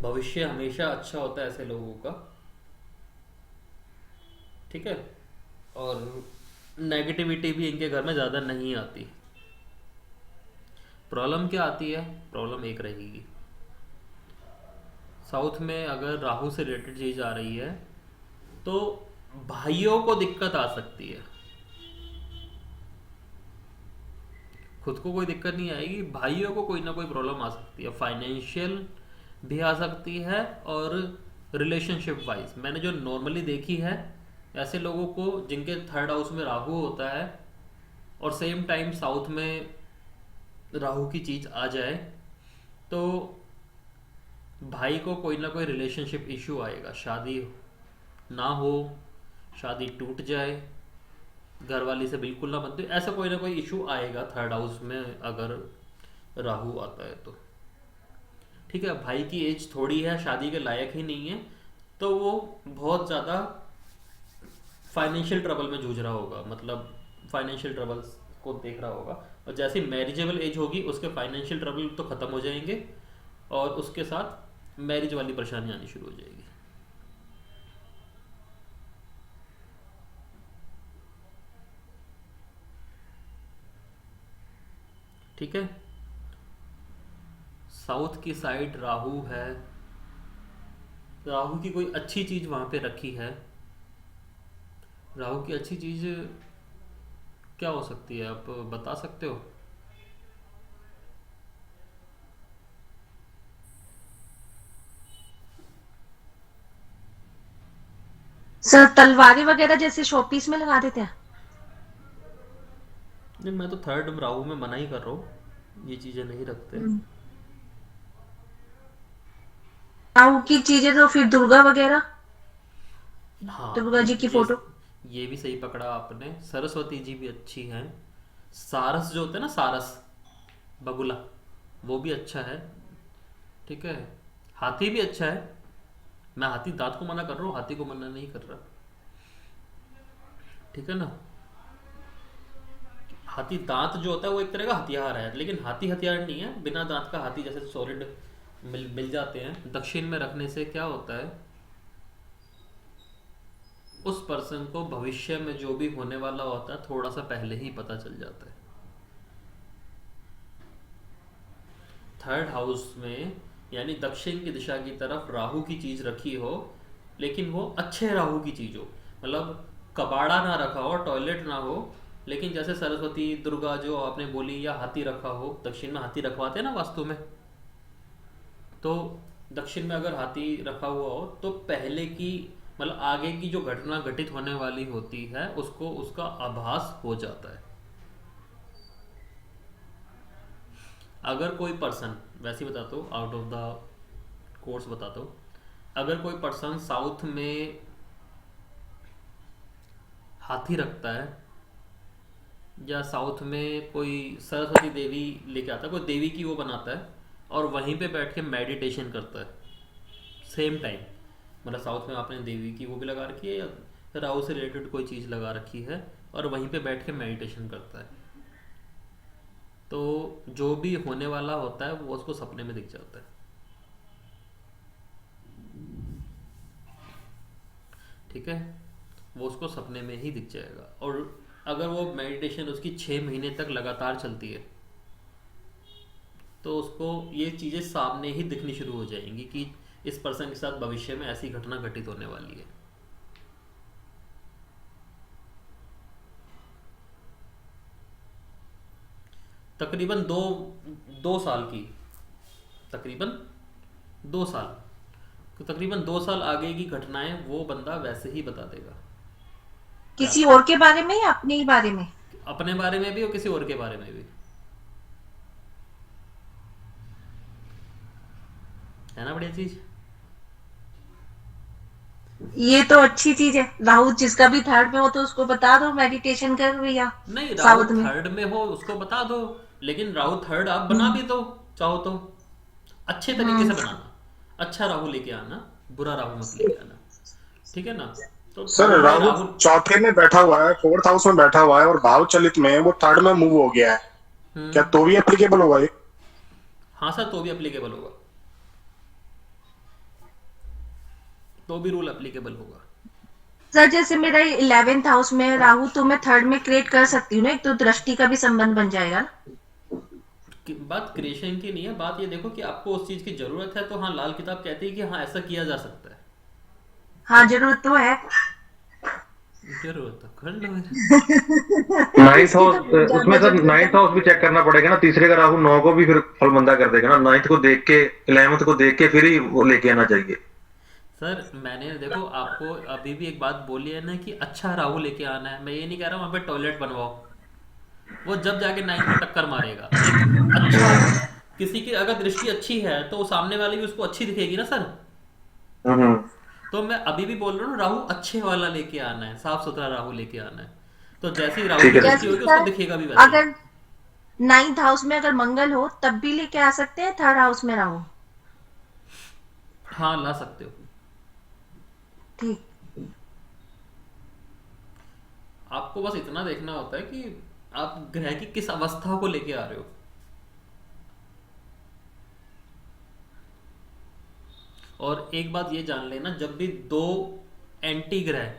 भविष्य हमेशा अच्छा होता है ऐसे लोगों का, ठीक है। और नेगेटिविटी भी इनके घर में ज़्यादा नहीं आती। प्रॉब्लम क्या आती है? प्रॉब्लम एक रहेगी, साउथ में अगर राहु से रिलेटेड चीज़ आ रही है तो भाइयों को दिक्कत आ सकती है। खुद को कोई दिक्कत नहीं आएगी, भाइयों को कोई ना कोई प्रॉब्लम आ सकती है, फाइनेंशियल भी आ सकती है और रिलेशनशिप वाइज। मैंने जो नॉर्मली देखी है ऐसे लोगों को जिनके थर्ड हाउस में राहु होता है और सेम टाइम साउथ में राहु की चीज़ आ जाए तो भाई को कोई ना कोई रिलेशनशिप इशू आएगा, शादी ना हो, शादी टूट जाए, घर वाली से बिल्कुल ना बनते, ऐसा कोई ना कोई इशू आएगा थर्ड हाउस में अगर राहु आता है तो। ठीक है, भाई की एज थोड़ी है, शादी के लायक ही नहीं है, तो वो बहुत ज़्यादा फाइनेंशियल ट्रबल में जूझ रहा होगा, मतलब फाइनेंशियल ट्रबल्स को देख रहा होगा। और जैसी मैरिजेबल एज होगी उसके फाइनेंशियल ट्रबल तो ख़त्म हो जाएंगे और उसके साथ मैरिज वाली परेशानी आनी शुरू हो जाएगी। ठीक है। साउथ की साइड राहु है, राहु की कोई अच्छी चीज वहां पे रखी है। राहु की अच्छी चीज क्या हो सकती है, आप बता सकते हो? सर तलवारें वगैरह जैसे शोपीस में लगा देते हैं। नहीं, मैं तो थर्ड राहु में मना ही कर रहा हूँ, ये चीजें नहीं रखते। राहु की चीजें तो फिर दुर्गा वगैरह, हाँ, दुर्गा जी की फोटो। ये भी सही पकड़ा आपने। सरस्वती जी भी अच्छी हैं। सारस जो होते हैं ना, सारस बगुला, वो भी अच्छा है। ठीक है, हाथी भी अच्छा है। मैं हाथी दांत को मना कर रहा हूँ, हाथी को मना नहीं कर रहा, ठीक है ना। हाथी दांत जो होता है वो एक तरह का हथियार है, लेकिन हाथी हथियार नहीं है, बिना दांत का हाथी जैसे सॉलिड मिल जाते हैं। दक्षिण में रखने से क्या होता है, उस पर्सन को भविष्य में जो भी होने वाला होता है थोड़ा सा पहले ही पता चल जाता है। थर्ड हाउस में यानी दक्षिण की दिशा की तरफ राहु की चीज रखी हो, लेकिन वो अच्छे राहु की चीज हो, मतलब कबाड़ा ना रखा हो, टॉयलेट ना हो, लेकिन जैसे सरस्वती दुर्गा जो आपने बोली, या हाथी रखा हो, दक्षिण में हाथी रखवाते हैं ना वास्तु में, तो दक्षिण में अगर हाथी रखा हुआ हो तो पहले की मतलब आगे की जो घटना घटित होने वाली होती है उसको उसका आभास हो जाता है। अगर कोई पर्सन, वैसे ही बताता हूँ आउट ऑफ द कोर्स बताता हूँ, अगर कोई पर्सन साउथ में हाथी रखता है, या साउथ में कोई सरस्वती देवी लेके आता है, कोई देवी की वो बनाता है, और वहीं पे बैठ के मेडिटेशन करता है सेम टाइम, मतलब साउथ में आपने देवी की वो भी लगा रखी है या राहु से रिलेटेड कोई चीज़ लगा रखी है, और वहीं पे बैठ के मेडिटेशन करता है, तो जो भी होने वाला होता है वो उसको सपने में दिख जाता है। ठीक है, वो उसको सपने में ही दिख जाएगा। और अगर वो मेडिटेशन उसकी 6 महीने तक लगातार चलती है तो उसको ये चीज़ें सामने ही दिखनी शुरू हो जाएंगी कि इस पर्सन के साथ भविष्य में ऐसी घटना घटित होने वाली है। तकरीबन दो 2 साल की, तकरीबन 2 साल, तो तकरीबन 2 साल आगे की घटनाएं वो बंदा वैसे ही बता देगा। क्या किसी और के बारे में या अपने ही बारे में? अपने बारे में भी और किसी और के बारे में भी, है ना बढ़िया चीज। ये तो अच्छी चीज है। राहु जिसका भी थर्ड में हो तो उसको बता दो मेडिटेशन कर भैया नहीं, राहु साउथ में। थर्ड में हो उसको बता दो, लेकिन राहु थर्ड आप बना भी दो चाहो तो, अच्छे तरीके से हम्म। बनाना, अच्छा राहु लेके आना, बुरा राहु मत लेके आना, ठीक है ना। तो सर थर्ड में राहु राहु। चौथे में बैठा हुआ है, फोर्थ हाउस में बैठा हुआ है, और भाव चलित में वो थर्ड में मूव हो गया है, क्या हम्म। तो भी एप्लीकेबल होगा ये? हाँ सर, तो भी अप्लीकेबल होगा, तो भी रूल अप्लीकेबल होगा। सर जैसे मेरा 11th हाउस में है राहु, तो मैं थर्ड में क्रिएट कर सकती हूँ ना, एक तो दृष्टि का भी संबंध बन जाएगा ना। बात क्रिएशन की नहीं है, बात ये देखो कि आपको उस चीज की जरूरत है, तो हाँ लाल किताब कहती है कि हाँ ऐसा किया जा सकता है। हाँ जरूरत तो है। जरूरत तो कर लो फिर। नाइन्थ इसकी तो हाउस, बहुत उसमें ज्यादा सर जरूरत है। नाइन्थ हाउस भी चेक करना पड़ेगा ना। तीसरे का राहु 9 को भी फिर फलमंदा कर देगा ना। नाइन्थ को देख के, 11th को देख के फिर ही वो लेके आना चाहिए। सर मैंने देखो आपको अभी भी एक बात बोली है ना कि अच्छा राहु लेके आना है, मैं ये नहीं कह रहा वहां पे टॉयलेट बनवाओ, वो जब जाके 9 में टक्कर मारेगा। एक अच्छा, किसी की अगर दृष्टि अच्छी है तो सामने वाले भी उसको अच्छी दिखेगी ना सर। हम्म। तो मैं अभी भी बोल रहा हूँ राहु अच्छे वाला लेके आना है, साफ सुथरा राहु लेके आना है, तो जैसी राहु ठीक की है सर। दृष्टि जैसे होगी उसको सर दिखेगा भी वैसे ही। अगर 9th हाउस में अगर मंगल हो तब भी लेके आ सकते हैं थर्ड हाउस में राहु? हाँ ला सकते हो। ठीक। आपको बस इतना देखना होता है कि आप ग्रह की किस अवस्था को लेके आ रहे हो। और एक बात ये जान लेना, जब भी दो एंटी ग्रह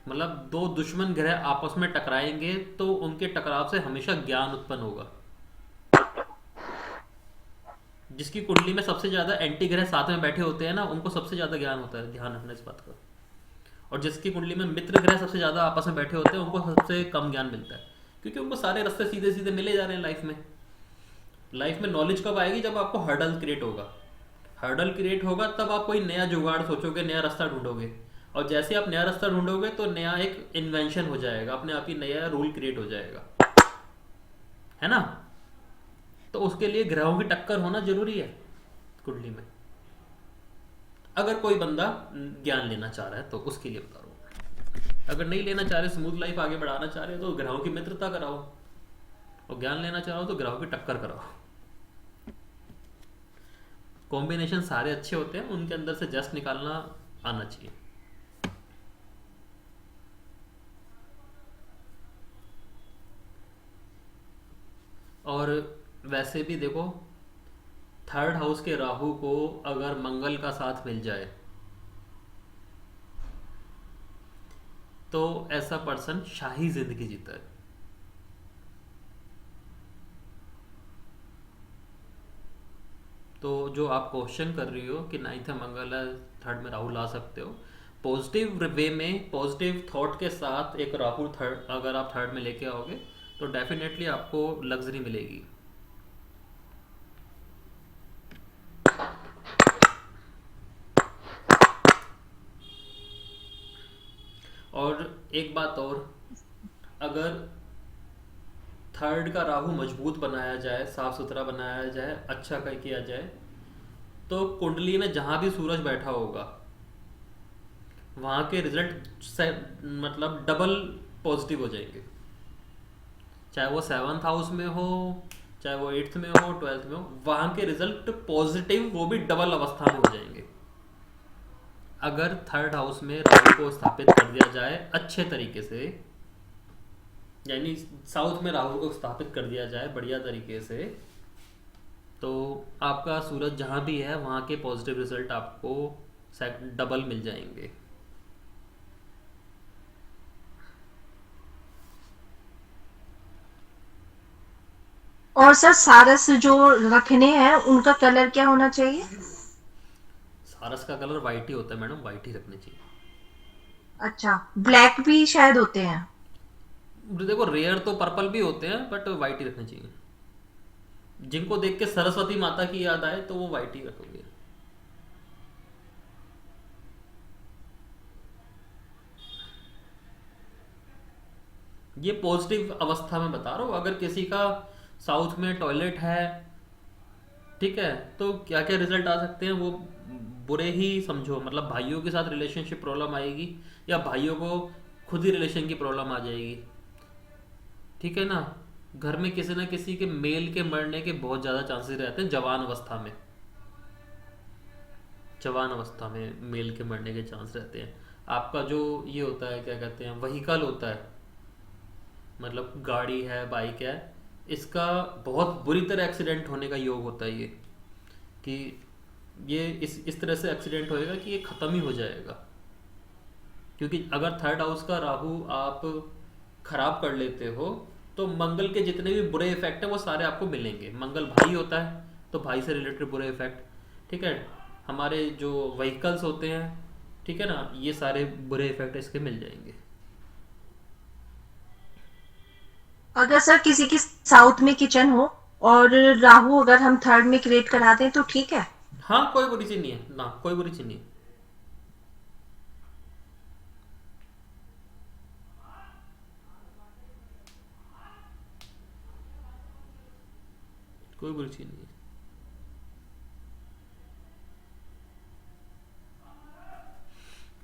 मतलब दो दुश्मन ग्रह आपस में टकराएंगे तो उनके टकराव से हमेशा ज्ञान उत्पन्न होगा। जिसकी कुंडली में सबसे ज्यादा एंटी ग्रह साथ में बैठे होते हैं ना, उनको सबसे ज्यादा ज्ञान होता है, ध्यान रखना इस बात का। और जिसकी कुंडली में मित्र ग्रह सबसे ज्यादा आपस में बैठे होते हैं उनको सबसे कम ज्ञान मिलता है, क्योंकि उनको सारे रास्ते सीधे सीधे मिले जा रहे हैं लाइफ में। लाइफ में नॉलेज कब आएगी? जब आपको हर्डल क्रिएट होगा। हर्डल क्रिएट होगा तब आप कोई नया जुगाड़ सोचोगे, नया रास्ता ढूंढोगे, और जैसे आप नया रास्ता ढूंढोगे तो नया एक इन्वेंशन हो जाएगा, अपने आप ही नया रूल क्रिएट हो जाएगा, है ना। तो उसके लिए ग्रहों की टक्कर होना जरूरी है कुंडली में, अगर कोई बंदा ज्ञान लेना चाह रहा है तो उसके लिए बता रहा हूँ। अगर नहीं लेना चाह रहे, स्मूथ लाइफ आगे बढ़ाना चाह रहे तो ग्रहों की मित्रता कराओ, और ज्ञान लेना चाह रहे हो तो ग्रहों की टक्कर कराओ। कॉम्बिनेशन सारे अच्छे होते हैं, उनके अंदर से जस्ट निकालना आना चाहिए। और वैसे भी देखो, थर्ड हाउस के राहु को अगर मंगल का साथ मिल जाए तो ऐसा पर्सन शाही जिंदगी जीता है। तो जो आप क्वेश्चन कर रही हो कि नाइन्थ में मंगल है, थर्ड में राहु ला सकते हो, पॉजिटिव वे में पॉजिटिव थॉट के साथ एक राहु थर्ड अगर आप थर्ड में लेके आओगे तो डेफिनेटली आपको लग्जरी मिलेगी। और एक बात और, अगर थर्ड का राहु मजबूत बनाया जाए, साफ सुथरा बनाया जाए, अच्छा कर किया जाए, तो कुंडली में जहां भी सूरज बैठा होगा वहां के रिजल्ट मतलब डबल पॉजिटिव हो जाएंगे। चाहे वो 7th हाउस में हो, चाहे वो 8th में हो, 12th में हो, वहां के रिजल्ट पॉजिटिव, वो भी डबल अवस्था में हो जाएंगे अगर थर्ड हाउस में राहु को स्थापित कर दिया जाए अच्छे तरीके से। यानी साउथ में राहु को स्थापित कर दिया जाए बढ़िया तरीके से, तो आपका सूरज जहाँ भी है वहाँ के पॉजिटिव रिजल्ट आपको डबल मिल जाएंगे। और सर सारस जो रखने हैं उनका कलर क्या होना चाहिए? सारस का कलर वाइट ही होता है मैडम, वाइट ही रखने चाहिए। अच्छा, ब्लैक भी शायद होते हैं। देखो रेयर तो पर्पल भी होते हैं बट वाइट ही रखने चाहिए। जिनको देख के सरस्वती माता की याद आए तो वो वाइट ही रखोगे। ये पॉजिटिव अवस्था में बता रहा हूँ। अगर किसी का साउथ में टॉयलेट है, ठीक है, तो क्या क्या रिजल्ट आ सकते हैं वो बुरे ही समझो। मतलब भाइयों के साथ रिलेशनशिप प्रॉब्लम आएगी, या भाइयों को खुद ही रिलेशन की प्रॉब्लम आ जाएगी, ठीक है ना। घर में किसी न किसी के मेल के मरने के बहुत ज़्यादा चांसेस रहते हैं जवान अवस्था में। जवान अवस्था में मेल के मरने के चांस रहते हैं। आपका जो ये होता है क्या कहते हैं वहीकल होता है, मतलब गाड़ी है, बाइक है, इसका बहुत बुरी तरह एक्सीडेंट होने का योग होता है। ये कि ये इस तरह से एक्सीडेंट होएगा कि ये ख़त्म ही हो जाएगा। क्योंकि अगर थर्ड हाउस का राहु आप खराब कर लेते हो तो मंगल के जितने भी बुरे इफेक्ट हैं वो सारे आपको मिलेंगे। मंगल भाई होता है तो भाई से रिलेटेड बुरे इफेक्ट, ठीक है, हमारे जो व्हीकल्स होते हैं, ठीक है ना, ये सारे बुरे इफेक्ट इसके मिल जाएंगे। अगर सर किसी की साउथ में किचन हो और राहु अगर हम थर्ड में क्रिएट करा दें तो ठीक है? हाँ, कोई बुरी चीज़ नहीं है ना, कोई बुरी चीज़ नहीं है। कोई बुरी चीज़ नहीं है।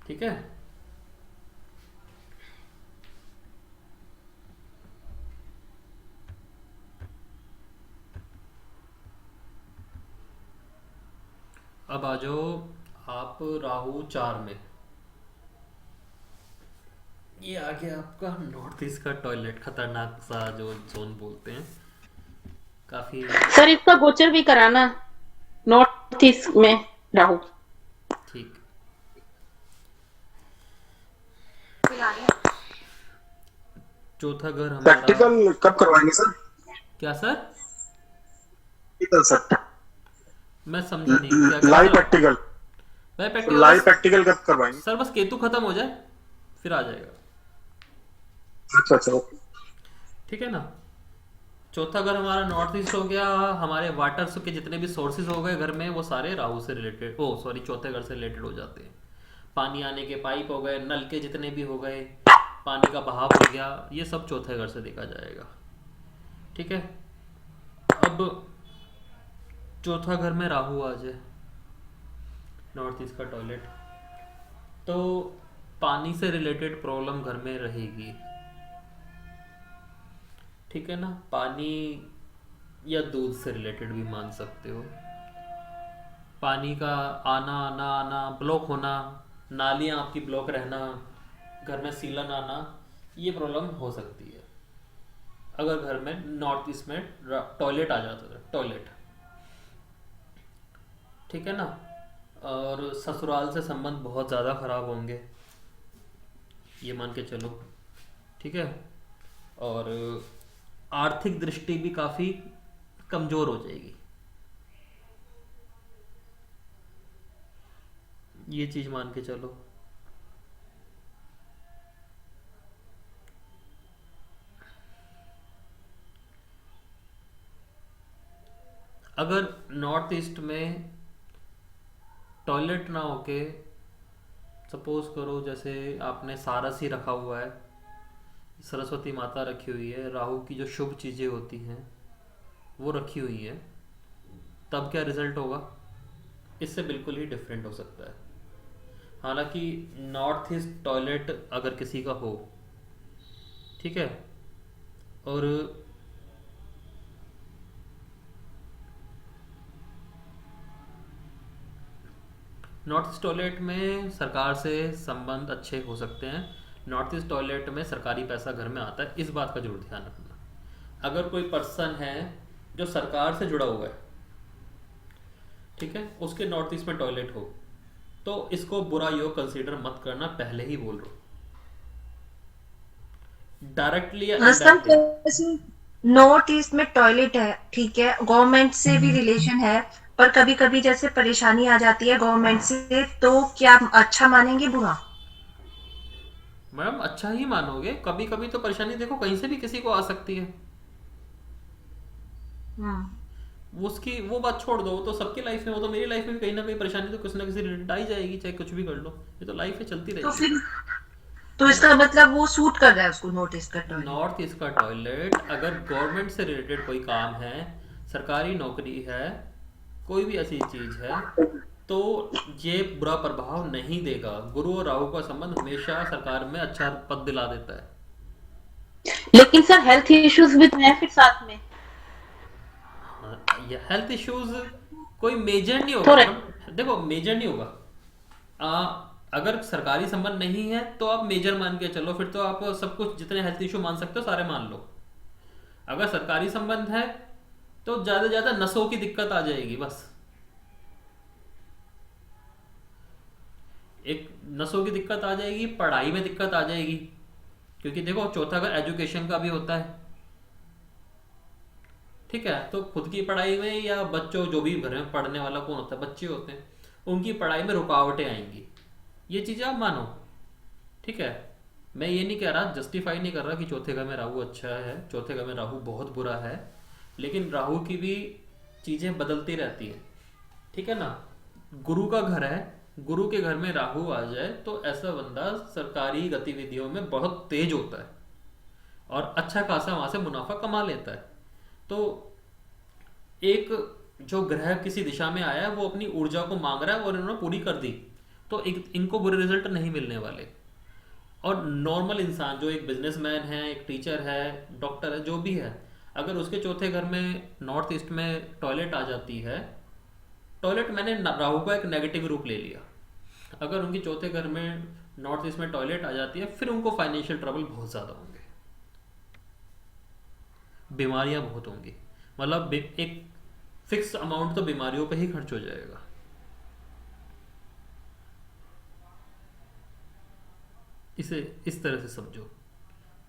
ठीक है। अब आ जाओ आप राहु 4 में। ये आ गया आपका नॉर्थ ईस्ट का टॉयलेट, खतरनाक सा जो जोन बोलते हैं, काफी। सर इसका गोचर भी कराना नॉर्थ ईस्ट में राहु। ठीक। चौथा घर हमारा प्रैक्टिकल कब करवाएंगे सर? क्या सर? प्रैक्टिकल सर, मैं समझा नहीं क्या कह लाइव रहे हो? प्रैक्टिकल, मैं प्रैक्टिकल लाइव प्रैक्टिकल कब करवाएंगे? सर बस केतु खत्म हो जाए फिर आ जाएगा। अच्छा अच्छा, ओके। ठीक है ना। चौथा घर हमारा नॉर्थ ईस्ट हो गया। हमारे वाटर के जितने भी सोर्सेज हो गए घर में वो सारे राहु से रिलेटेड, ओ सॉरी, चौथे घर से रिलेटेड हो जाते हैं। पानी आने के पाइप हो गए, नल के जितने भी हो गए, पानी का बहाव हो गया, ये सब चौथे घर से देखा जाएगा। ठीक है। अब चौथा घर में राहु आ जाए, नॉर्थ ईस्ट का टॉयलेट, तो पानी से रिलेटेड प्रॉब्लम घर में रहेगी। ठीक है ना। पानी या दूध से रिलेटेड भी मान सकते हो। पानी का आना आना आना, ब्लॉक होना, नालियाँ आपकी ब्लॉक रहना, घर में सीलन आना, ये प्रॉब्लम हो सकती है अगर घर में नॉर्थ ईस्ट में टॉयलेट आ जाता है। टॉयलेट, ठीक है ना। और ससुराल से संबंध बहुत ज़्यादा खराब होंगे, ये मान के चलो। ठीक है। और आर्थिक दृष्टि भी काफ़ी कमज़ोर हो जाएगी। ये चीज मान के चलो। अगर नॉर्थ ईस्ट में टॉयलेट ना होके, सपोज करो जैसे आपने सारस ही रखा हुआ है, सरस्वती माता रखी हुई है, राहु की जो शुभ चीजें होती हैं वो रखी हुई है, तब क्या रिजल्ट होगा? इससे बिल्कुल ही डिफरेंट हो सकता है। हालांकि नॉर्थ ईस्ट टॉयलेट अगर किसी का हो, ठीक है, और नॉर्थ ईस्ट टॉयलेट में सरकार से संबंध अच्छे हो सकते हैं, नॉर्थ ईस्ट टॉयलेट में सरकारी पैसा घर में आता है, इस बात का जरूर ध्यान रखना। अगर कोई पर्सन है जो सरकार से जुड़ा हुआ है, ठीक है, उसके नॉर्थ ईस्ट में टॉयलेट हो, तो इसको बुरा योग कंसीडर मत करना, पहले ही बोल रहा हूं, डायरेक्टली या मतलब इनडायरेक्टली। जैसे नॉर्थ ईस्ट में टॉयलेट है, ठीक है, गवर्नमेंट से भी रिलेशन है, पर कभी कभी जैसे परेशानी आ जाती है गवर्नमेंट से, तो क्या अच्छा मानेंगे बुरा? मैडम अच्छा ही मानोगे, कभी कभी तो परेशानी देखो कहीं से भी किसी को आ सकती है, वो उसकी वो बात छोड़ दो, वो तो सबकी लाइफ में, वो तो मेरी लाइफ में भी कहीं ना कहीं परेशानी तो किसी ना किसी रिलेटेड आ ही जाएगी, चाहे कुछ भी कर लो, ये तो लाइफ है, चलती तो रहेगी। फिर तो इसका मतलब वो सूट कर रहा है उसको नॉर्थ ईस्ट का टॉयलेट? नॉर्थ ईस्ट का टॉयलेट अगर गवर्नमेंट से रिलेटेड कोई काम है, सरकारी नौकरी है, कोई भी ऐसी चीज है, तो ये बुरा प्रभाव नहीं देगा। गुरु और राहु का संबंध हमेशा सरकार में अच्छा पद दिला देता है। लेकिन सर हेल्थ इश्यूज भी तो हैं फिर साथ में। हाँ, ये हेल्थ इश्यूज कोई मेजर नहीं होगा थोड़े मैडम, देखो मेजर नहीं होगा। अगर सरकारी संबंध नहीं है तो आप मेजर मान के चलो, फिर तो आप सब कुछ जितने हेल्थ इशू मान सकते हो सारे मान लो। अगर सरकारी संबंध है तो ज्यादा से ज्यादा नसों की दिक्कत आ जाएगी, बस एक नसों की दिक्कत आ जाएगी, पढ़ाई में दिक्कत आ जाएगी, क्योंकि देखो चौथा घर एजुकेशन का भी होता है, ठीक है, तो खुद की पढ़ाई में या बच्चों, जो भी घर में पढ़ने वाला कौन होता है, बच्चे होते हैं, उनकी पढ़ाई में रुकावटें आएंगी, ये चीजें आप मानो, ठीक है। मैं ये नहीं कह रहा, जस्टिफाई नहीं कर रहा कि चौथे घर में राहु अच्छा है, चौथे घर में राहु बहुत बुरा है, लेकिन राहु की भी चीजें बदलती रहती हैं, ठीक है ना। गुरु का घर है, गुरु के घर में राहु आ जाए तो ऐसा बंदा सरकारी गतिविधियों में बहुत तेज होता है और अच्छा खासा वहां से मुनाफा कमा लेता है। तो एक जो ग्रह किसी दिशा में आया है वो अपनी ऊर्जा को मांग रहा है और इन्होंने पूरी कर दी, तो इनको बुरे रिजल्ट नहीं मिलने वाले। और नॉर्मल इंसान जो एक बिजनेसमैन है, एक टीचर है, डॉक्टर है, जो भी है, अगर उसके चौथे घर में नॉर्थ ईस्ट में टॉयलेट आ जाती है, टॉयलेट मैंने राहु का एक नेगेटिव रूप ले लिया, अगर उनके चौथे घर में नॉर्थ ईस्ट में टॉयलेट आ जाती है, फिर उनको फाइनेंशियल ट्रबल बहुत ज़्यादा होंगे, बीमारियां बहुत होंगी, मतलब एक फिक्स अमाउंट तो बीमारियों पे ही खर्च हो जाएगा। इसे इस तरह से समझो,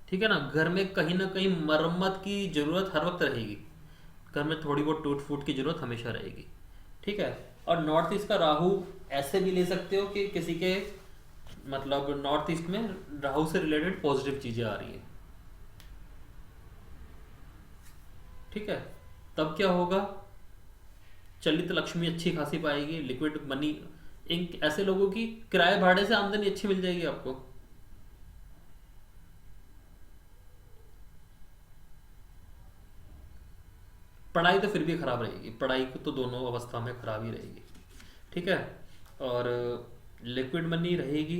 ठीक है ना। घर में कहीं ना कहीं मरम्मत की जरूरत हर वक्त रहेगी, घर में थोड़ी बहुत टूट फूट की जरूरत हमेशा रहेगी, ठीक है। और नॉर्थ ईस्ट का राहु ऐसे भी ले सकते हो कि किसी के मतलब नॉर्थ ईस्ट में राहु से रिलेटेड पॉजिटिव चीजें आ रही हैं, ठीक है, तब क्या होगा, चलित लक्ष्मी अच्छी खासी पाएगी, लिक्विड मनी, इन ऐसे लोगों की किराए भाड़े से आमदनी अच्छी मिल जाएगी आपको। पढ़ाई तो फिर भी खराब रहेगी, पढ़ाई तो दोनों अवस्था में खराब ही रहेगी, ठीक है। और लिक्विड मनी रहेगी,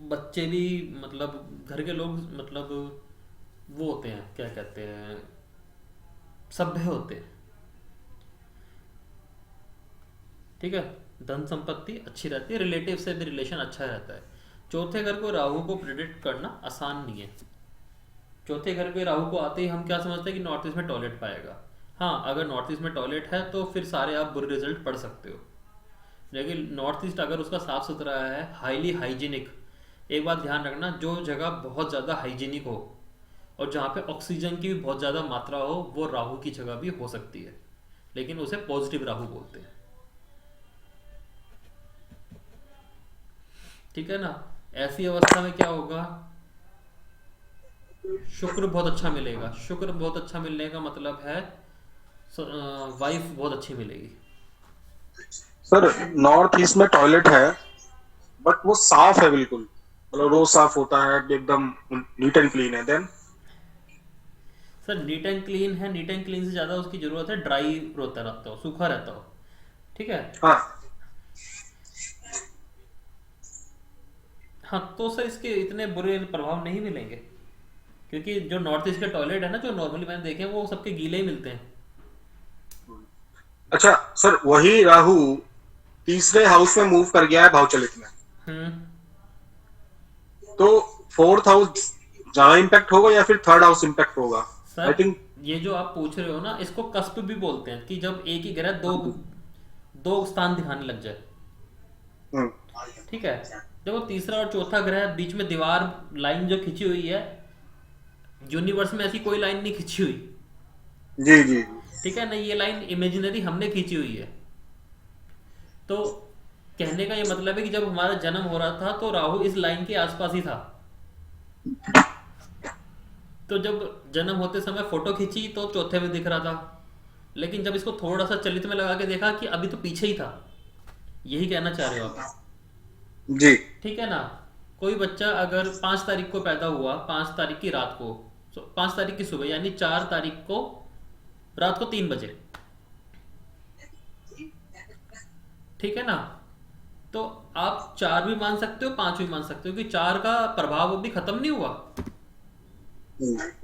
बच्चे भी मतलब घर के लोग मतलब वो होते हैं, क्या कहते हैं, सभ्य होते हैं, ठीक है, धन संपत्ति अच्छी रहती है, रिलेटिव से भी रिलेशन अच्छा रहता है। चौथे घर को राहु को प्रिडिक्ट करना आसान नहीं है। चौथे घर के राहु को आते ही हम क्या समझते हैं कि नॉर्थ ईस्ट में टॉयलेट पाएगा। हाँ, अगर नॉर्थ ईस्ट में टॉयलेट है तो फिर सारे आप बुरे रिजल्ट पढ़ सकते हो, लेकिन नॉर्थ ईस्ट अगर उसका साफ सुथरा है, हाईली हाइजीनिक, एक बात ध्यान रखना, जो जगह बहुत ज़्यादा हाइजीनिक हो और जहाँ पे ऑक्सीजन की भी बहुत ज़्यादा मात्रा हो, वो राहु की जगह भी हो सकती है, लेकिन उसे पॉजिटिव राहु बोलते हैं। ठीक है ना। ऐसी अवस्था में क्या होगा, शुक्र बहुत अच्छा मिलेगा। शुक्र बहुत अच्छा मिलने का मतलब है वाइफ बहुत अच्छी मिलेगी। सर नॉर्थ ईस्ट में टॉयलेट है बट वो साफ है बिल्कुल, मतलब रोज साफ होता है एकदम, नीट एंड क्लीन है, then sir neat and clean है, नीट एंड क्लीन से ज़्यादा उसकी ज़रूरत है ड्राई होता रहता हो, सूखा रहता हो। ठीक है। हाँ। हाँ तो सर इसके इतने बुरे प्रभाव नहीं मिलेंगे, क्योंकि जो नॉर्थ ईस्ट के टॉयलेट है ना, जो नॉर्मली मैंने देखे हैं, वो सबके गीले ही मिलते हैं। अच्छा सर, वही राहु तीसरे हाउस में मूव कर गया है भावचलित में, हम्म। तो फोर्थ हाउस ज्यादा इम्पैक्ट होगा या फिर थर्ड हाउस इम्पैक्ट होगा? आई सर थिंक ये जो आप पूछ रहे हो ना, इसको कस्प भी बोलते हैं, कि जब एक ही ग्रह दो दो स्थान दिखाने लग जाए। ठीक है। जब वो तीसरा और चौथा ग्रह बीच में दीवार लाइन जो खिंची हुई है, यूनिवर्स में ऐसी कोई लाइन नहीं खिंची हुई। जी जी। ठीक है ना, ये लाइन इमेजिनरी हमने खींची हुई है। तो कहने का ये मतलब है कि जब हमारा जन्म हो रहा था तो राहु इस लाइन के आसपास ही था। तो जब जन्म होते समय फोटो खींची तो चौथे में दिख रहा था, लेकिन जब इसको थोड़ा सा चलित में लगा के देखा कि अभी तो पीछे ही था। यही कहना चाह रहे हो आप? जी। ठीक है ना। कोई बच्चा अगर 5 तारीख को पैदा हुआ, 5 तारीख की रात को, 5 तारीख की सुबह, यानी 4 तारीख को रात को 3 बजे, ठीक है ना, तो आप 4 भी मान सकते हो, 5 भी मान सकते हो, कि 4 का प्रभाव अभी खत्म नहीं हुआ,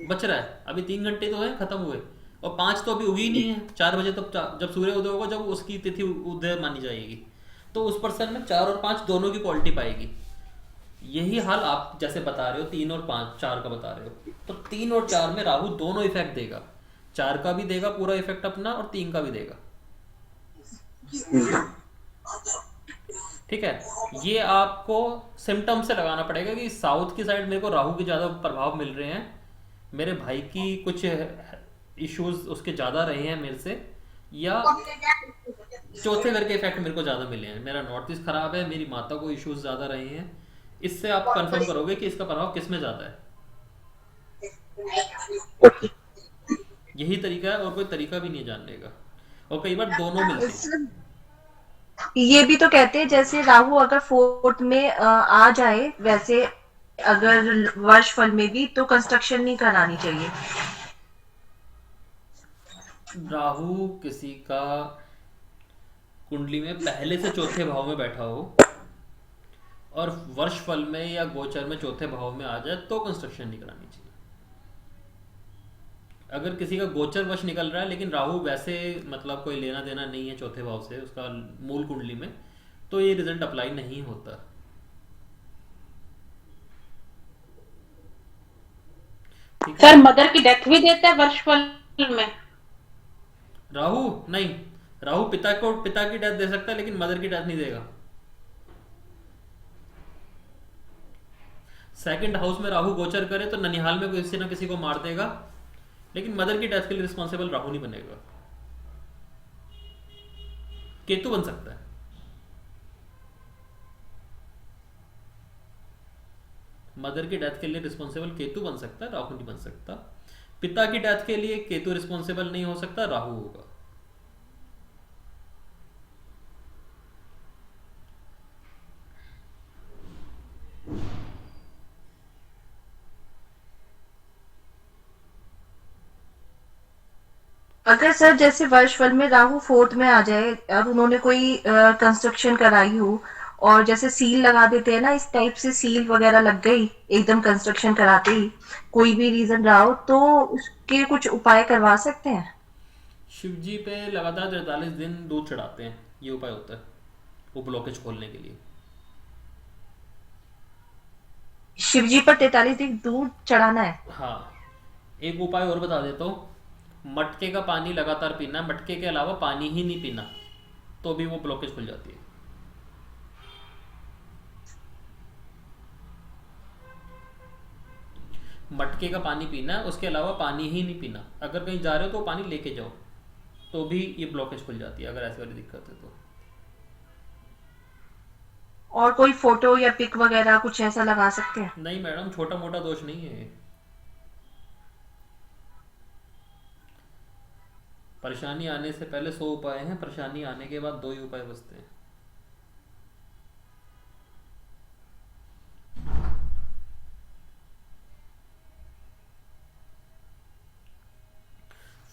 बच रहा है। अभी 3 घंटे तो है खत्म हुए, और 5 तो अभी उगी ही नहीं है। 4 बजे तब जब सूर्य उदय होगा, जब उसकी तिथि उदय मानी जाएगी, तो उस पर्सन में 4 और 5 दोनों की क्वालिटी पाएगी। यही हाल आप जैसे बता रहे हो 3 और 5 4 का बता रहे हो, तो 3 और 4 में राहु दोनों इफेक्ट देगा। 4 का भी देगा पूरा इफेक्ट अपना, और 3 का भी देगा। ठीक है। ये आपको सिम्टम से लगाना पड़ेगा कि साउथ की साइड मेरे को राहु के ज़्यादा प्रभाव मिल रहे हैं, मेरे भाई की कुछ इश्यूज उसके ज़्यादा रहे हैं मेरे से, या चौथे घर के इफेक्ट मेरे को ज़्यादा मिले हैं, मेरा नॉर्थ ईस्ट खराब है, मेरी माता को इश्यूज ज़्यादा रहे हैं। इससे आप कंफर्म करोगे कि इसका प्रभाव किस में ज़्यादा है। यही तरीका है, और कोई तरीका भी नहीं है जानने का। और कई बार दोनों मिलते हैं। ये भी तो कहते हैं जैसे राहु अगर फोर्थ में आ जाए, वैसे अगर वर्ष फल में भी, तो कंस्ट्रक्शन नहीं करानी चाहिए। राहु किसी का कुंडली में पहले से चौथे भाव में बैठा हो और वर्ष फल में या गोचर में चौथे भाव में आ जाए, तो कंस्ट्रक्शन नहीं करानी चाहिए। अगर किसी का गोचर वश निकल रहा है, लेकिन राहु वैसे मतलब कोई लेना देना नहीं है चौथे भाव से उसका मूल कुंडली में, तो ये रिजल्ट अप्लाई नहीं होता। ठीक है। सर मदर की डेथ भी देता है वर्षफल में? राहु नहीं, राहु पिता की डेथ दे सकता है, लेकिन मदर की डेथ नहीं देगा। सेकंड हाउस में राहु गोचर करे तो ननिहाल में किसी ना किसी को मार देगा, लेकिन मदर की डेथ के लिए रिस्पॉन्सिबल राहु नहीं बनेगा। केतु बन सकता है। मदर की डेथ के लिए रिस्पॉन्सिबल केतु बन सकता है, राहु नहीं बन सकता। पिता की डेथ के लिए केतु रिस्पॉन्सिबल नहीं हो सकता, राहु होगा। अगर सर जैसे वर्ष फल में राहु फोर्थ में आ जाए और उन्होंने कोई कंस्ट्रक्शन कराई हो, और जैसे सील लगा देते हैं ना, इस टाइप से सील वगैरह लग गई एकदम कंस्ट्रक्शन कराते ही, कोई भी रीजन रहा हो, तो उसके कुछ उपाय करवा सकते हैं? शिव जी पे लगातार 43 दिन दूध चढ़ाते हैं, ये उपाय होता है वो ब्लॉकेज खोलने के लिए। शिव जी पर 43 दिन दूध चढ़ाना है? हाँ। एक उपाय और बता देता हूँ, मटके का पानी लगातार पीना है, मटके के अलावा पानी ही नहीं पीना, तो भी वो ब्लॉकेज खुल जाती है। मटके का पानी पीना है, उसके अलावा पानी ही नहीं पीना। अगर कहीं जा रहे हो तो पानी लेके जाओ, तो भी ये ब्लॉकेज खुल जाती है, अगर ऐसी वाली दिक्कत है तो। और कोई फोटो या पिक वगैरह कुछ ऐसा लगा सकते हैं? नहीं मैडम, छोटा मोटा दोष नहीं है ये। परेशानी आने से पहले 100 उपाय हैं, परेशानी आने के बाद 2 ही उपाय बचते हैं।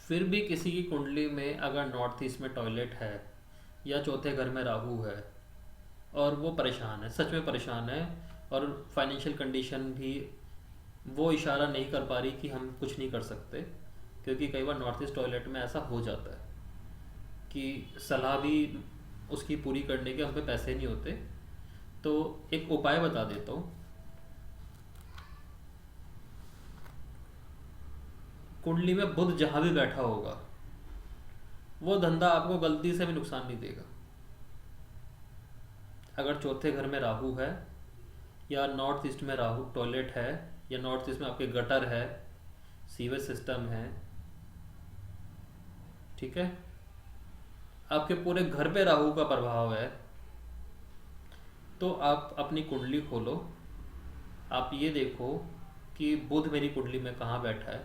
फिर भी किसी की कुंडली में अगर नॉर्थ ईस्ट में टॉयलेट है या चौथे घर में राहु है और वो परेशान है, सच में परेशान है, और फाइनेंशियल कंडीशन भी वो इशारा नहीं कर पा रही कि हम कुछ नहीं कर सकते, क्योंकि कई बार नॉर्थ ईस्ट टॉयलेट में ऐसा हो जाता है कि सलाह भी उसकी पूरी करने के हम पे पैसे नहीं होते। तो एक उपाय बता देता हूँ। कुंडली में बुध जहाँ भी बैठा होगा वो धंधा आपको गलती से भी नुकसान नहीं देगा। अगर चौथे घर में राहु है या नॉर्थ ईस्ट में राहु टॉयलेट है या नॉर्थ ईस्ट में आपके गटर है, सीवेज सिस्टम है, ठीक है, आपके पूरे घर पे राहु का प्रभाव है, तो आप अपनी कुंडली खोलो, आप ये देखो कि बुध मेरी कुंडली में कहाँ बैठा है,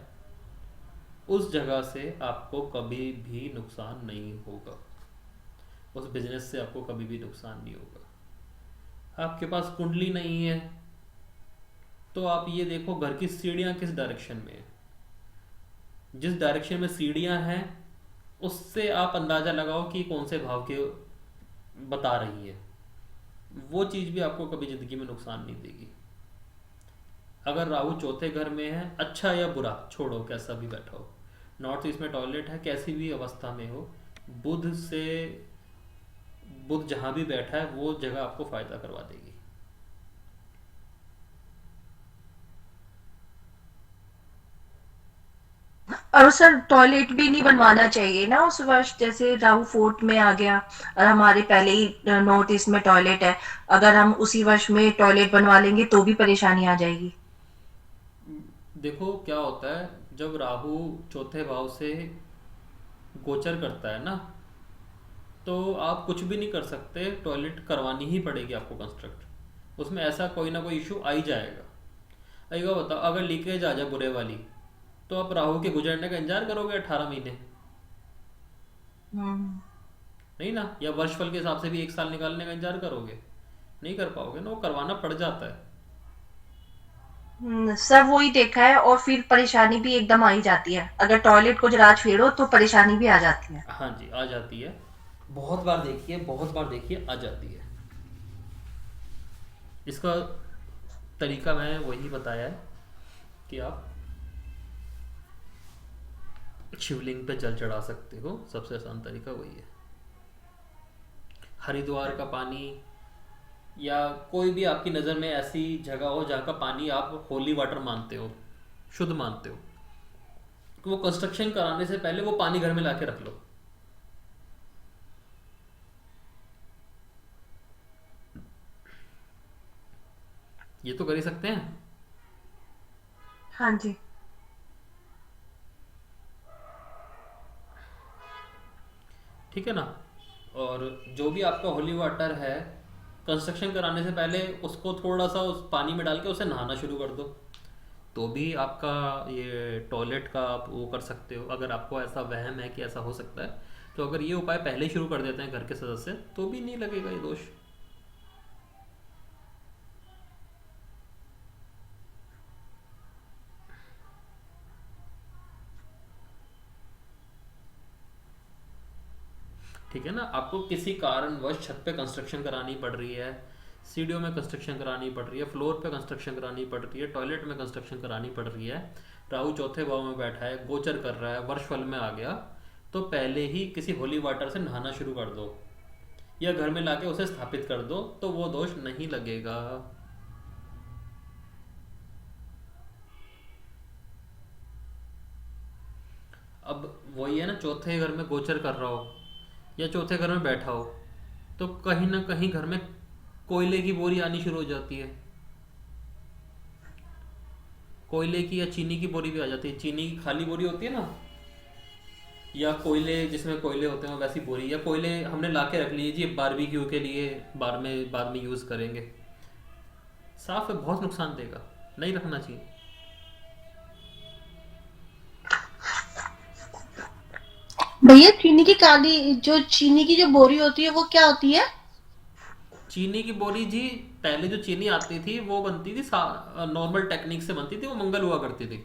उस जगह से आपको कभी भी नुकसान नहीं होगा, उस बिजनेस से आपको कभी भी नुकसान नहीं होगा। आपके पास कुंडली नहीं है तो आप ये देखो घर की सीढ़ियाँ किस डायरेक्शन में है, जिस डायरेक्शन में सीढ़ियाँ हैं उससे आप अंदाज़ा लगाओ कि कौन से भाव के बता रही है, वो चीज़ भी आपको कभी ज़िंदगी में नुकसान नहीं देगी। अगर राहु चौथे घर में है, अच्छा या बुरा छोड़ो, कैसा भी बैठा हो, नॉर्थ ईस्ट में टॉयलेट है, कैसी भी अवस्था में हो, बुध जहाँ भी बैठा है वो जगह आपको फायदा करवा देगी। और सर टॉयलेट भी नहीं बनवाना चाहिए ना उस वर्ष, जैसे राहु फोर्थ में आ गया और हमारे पहले ही नॉर्थ ईस्ट में टॉयलेट है, अगर हम उसी वर्ष में टॉयलेट बनवा लेंगे तो भी परेशानी आ जाएगी। देखो क्या होता है, जब राहु चौथे भाव से गोचर करता है ना, तो आप कुछ भी नहीं कर सकते, टॉयलेट करवानी ही पड़ेगी आपको कंस्ट्रक्ट। उसमें ऐसा कोई ना कोई इशू आ ही जाएगा। आएगा, बताओ अगर लीकेज आ जाए बुरे वाली, तो आप राहु के गुजरने का इंतजार करोगे 18 महीने? नहीं ना। या वर्षफल के हिसाब से भी 1 साल निकालने का इंतजार करोगे? नहीं कर पाओगे ना, वो करवाना पड़ जाता है। सर वही देखा है, और फिर परेशानी भी एकदम आ ही जाती है, अगर टॉयलेट को जरा छेड़ो तो परेशानी भी आ जाती है। हाँ जी, आ जाती है, बहुत बार देखिए, बहुत बार देखिए, आ जाती है। इसका तरीका मैं वही बताया है कि आप शिवलिंग पे जल चढ़ा सकते हो, सबसे आसान तरीका वही है। हरिद्वार का पानी या कोई भी आपकी नज़र में ऐसी जगह हो जहाँ का पानी आप होली वाटर मानते हो, शुद्ध मानते हो, तो वो कंस्ट्रक्शन कराने से पहले वो पानी घर में लाके रख लो। ये तो कर ही सकते हैं। हाँ जी। ठीक है ना। और जो भी आपका होली वाटर है, कंस्ट्रक्शन कराने से पहले उसको थोड़ा सा उस पानी में डाल के उसे नहाना शुरू कर दो, तो भी आपका ये टॉयलेट का आप वो कर सकते हो। अगर आपको ऐसा वहम है कि ऐसा हो सकता है, तो अगर ये उपाय पहले ही शुरू कर देते हैं घर के सदस्य, तो भी नहीं लगेगा ये दोष। ठीक है ना। आपको किसी कारणवश छत पे कंस्ट्रक्शन करानी पड़ रही है, सीढ़ियों में कंस्ट्रक्शन करानी पड़ रही है, फ्लोर पे कंस्ट्रक्शन करानी पड़ रही है, टॉयलेट में कंस्ट्रक्शन करानी पड़ रही है, राहु चौथे भाव में बैठा है, गोचर कर रहा है, वर्षफल में आ गया, तो पहले ही किसी होली वाटर से नहाना शुरू कर दो या घर में लाके उसे स्थापित कर दो, तो वो दोष नहीं लगेगा। अब वही है ना, चौथे घर में गोचर कर रहा हो या चौथे घर में बैठा हो, तो कहीं ना कहीं घर में कोयले की बोरी आनी शुरू हो जाती है, कोयले की या चीनी की बोरी भी आ जाती है। चीनी की खाली बोरी होती है ना, या कोयले, जिसमें कोयले होते हैं वैसी बोरी, या कोयले हमने ला के रख लिए जी बारबेक्यू के लिए, बाद में यूज़ करेंगे। साफ है, बहुत नुकसान देगा, नहीं रखना चाहिए। भैया चीनी की जो बोरी होती है वो क्या होती है? चीनी की बोरी जी, पहले जो चीनी आती थी वो बनती थी नॉर्मल टेक्निक से बनती थी, वो मंगल हुआ करती थी।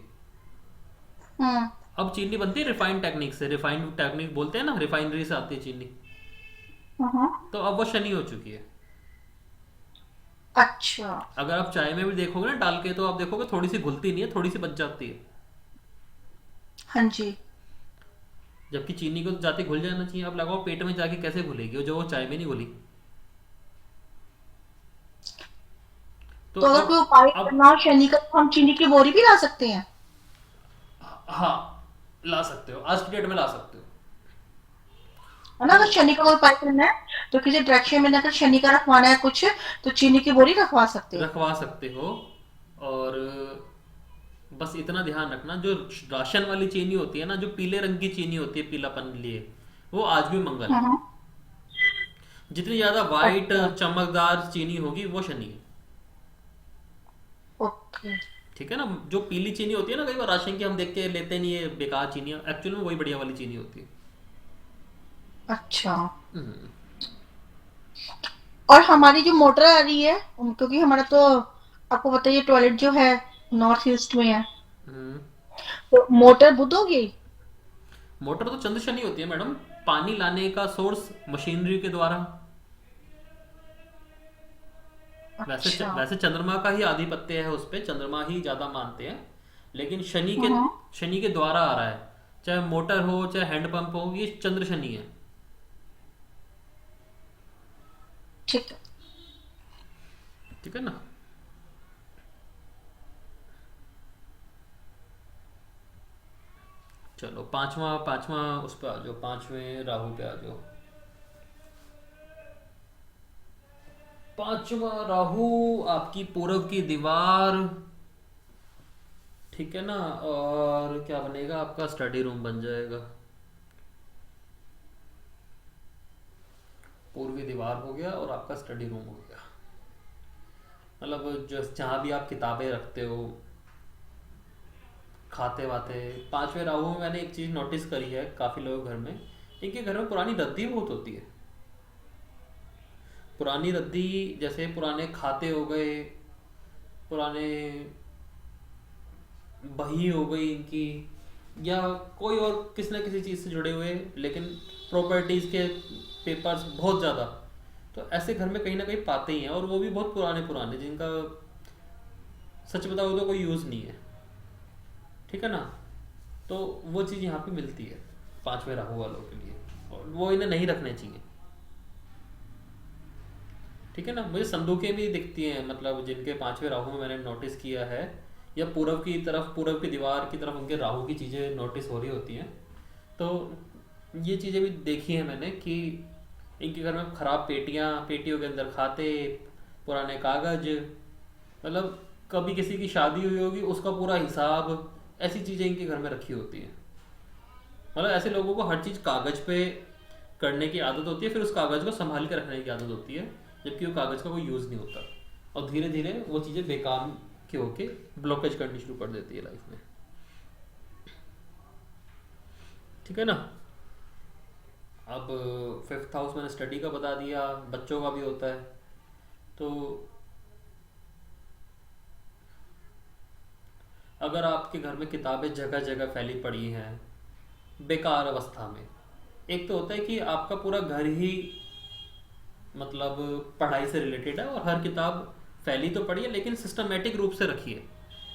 हम्म। अब चीनी बनती है रिफाइंड टेक्निक से, रिफाइंड टेक्निक बोलते हैं ना, रिफाइनरी से आती है चीनी। हाँ। तो अब वो शनी हो चुकी है। अच्छा। अगर आप चाय में भी देखोगे ना डाल के, तो आप देखोगे थोड़ी सी घुलती नहीं है, थोड़ी सी बच जाती है। हाँ जी। जबकि चीनी को तो जाती घुल जाना चाहिए। अब लगाओ पेट में जाके कैसे घुलेगी, वो जो वो चाय में नहीं घुली। तो तो अगर कोई उपाय अब करना हो शनि का, तो हम चीनी की बोरी भी ला सकते हैं? हाँ, ला सकते हो, आज की डेट में ला सकते हो। है ना, अगर शनि का कोई उपाय करना है तो किसी डायरेक्शन में अगर शनि का रखवाना है कुछ, तो चीनी की बोरी रखवा सकते हैं। रखवा सकते हो। और बस इतना ध्यान रखना, जो राशन वाली चीनी होती है ना, जो पीले रंग की चीनी होती है पीलापन लिए, वो आज भी मंगल है। हाँ। जितनी ज्यादा वाइट अच्छा। चमकदार चीनी होगी वो शनि है। ओके। ठीक है ना। जो पीली चीनी होती है ना, कई बार राशन की हम देख के लेते नहीं है, बेकार चीनी, एक्चुअली में वही बढ़िया वाली चीनी होती है। अच्छा। हम्म। और हमारी जो मोटर आ रही है, क्योंकि हमारा तो आपको पता ही है टॉयलेट जो है नॉर्थ ईस्ट में है, हम्म। तो मोटर बुध होगी? मोटर तो चंद्र शनि होती है मैडम, पानी लाने का सोर्स मशीनरी के द्वारा। अच्छा। वैसे चंद्रमा का ही आधिपत्य है उस पे, चंद्रमा ही ज्यादा मानते हैं। लेकिन हाँ। शनि के द्वारा आ रहा है। चाहे मोटर हो चाहे हैंडपंप हो, ये चंद्र शनि है। ठीक है। ठीक है ना। चलो पांचवा पांचवा उस पे आ जाओ, पांचवें राहु पे आ जाओ। पांचवा राहु आपकी पूर्व की दीवार। ठीक है ना। और क्या बनेगा, आपका स्टडी रूम बन जाएगा। पूर्वी दीवार हो गया और आपका स्टडी रूम हो गया। मतलब जो जहाँ भी आप किताबें रखते हो, खाते वाते। पांचवें राहु में मैंने एक चीज नोटिस करी है, काफी लोग घर में, इनके घर में पुरानी रद्दी बहुत होती है। पुरानी रद्दी, जैसे पुराने खाते हो गए, पुराने बही हो गई इनकी, या कोई और किसी न किसी चीज़ से जुड़े हुए, लेकिन प्रॉपर्टीज़ के पेपर्स बहुत ज़्यादा। तो ऐसे घर में कहीं ना कहीं पाते ही हैं, और वो भी बहुत पुराने पुराने, जिनका सच बताओ तो कोई यूज़ नहीं है। ठीक है ना। तो वो चीज़ यहाँ पे मिलती है पांचवें राहु वालों के लिए, और वो इन्हें नहीं रखने चाहिए। ठीक है ना। मुझे संदूकें भी दिखती हैं, मतलब जिनके पांचवें राहु में मैंने नोटिस किया है, या पूर्व की तरफ, पूर्व की दीवार की तरफ उनके राहु की चीज़ें नोटिस हो रही होती हैं। तो ये चीज़ें भी देखी हैं मैंने कि इनके घर में खराब पेटियाँ, पेटियों के अंदर खाते, पुराने कागज, मतलब कभी किसी की शादी हुई होगी उसका पूरा हिसाब, ऐसी चीज़ें इनके घर में रखी होती हैं। मतलब ऐसे लोगों को हर चीज़ कागज पे करने की आदत होती है, फिर उस कागज को संभाल के रखने की आदत होती है, जबकि वो कागज का कोई यूज़ नहीं होता, और धीरे धीरे वो चीज़ें बेकार के होके ब्लॉकेज करनी शुरू कर देती है लाइफ में। ठीक है ना। अब फिफ्थ हाउस मैंने स्टडी का बता दिया, बच्चों का भी होता है। तो अगर आपके घर में किताबें जगह जगह फैली पड़ी हैं बेकार अवस्था में, एक तो होता है कि आपका पूरा घर ही मतलब पढ़ाई से रिलेटेड है, और हर किताब फैली तो पड़ी है लेकिन सिस्टमेटिक रूप से रखी है।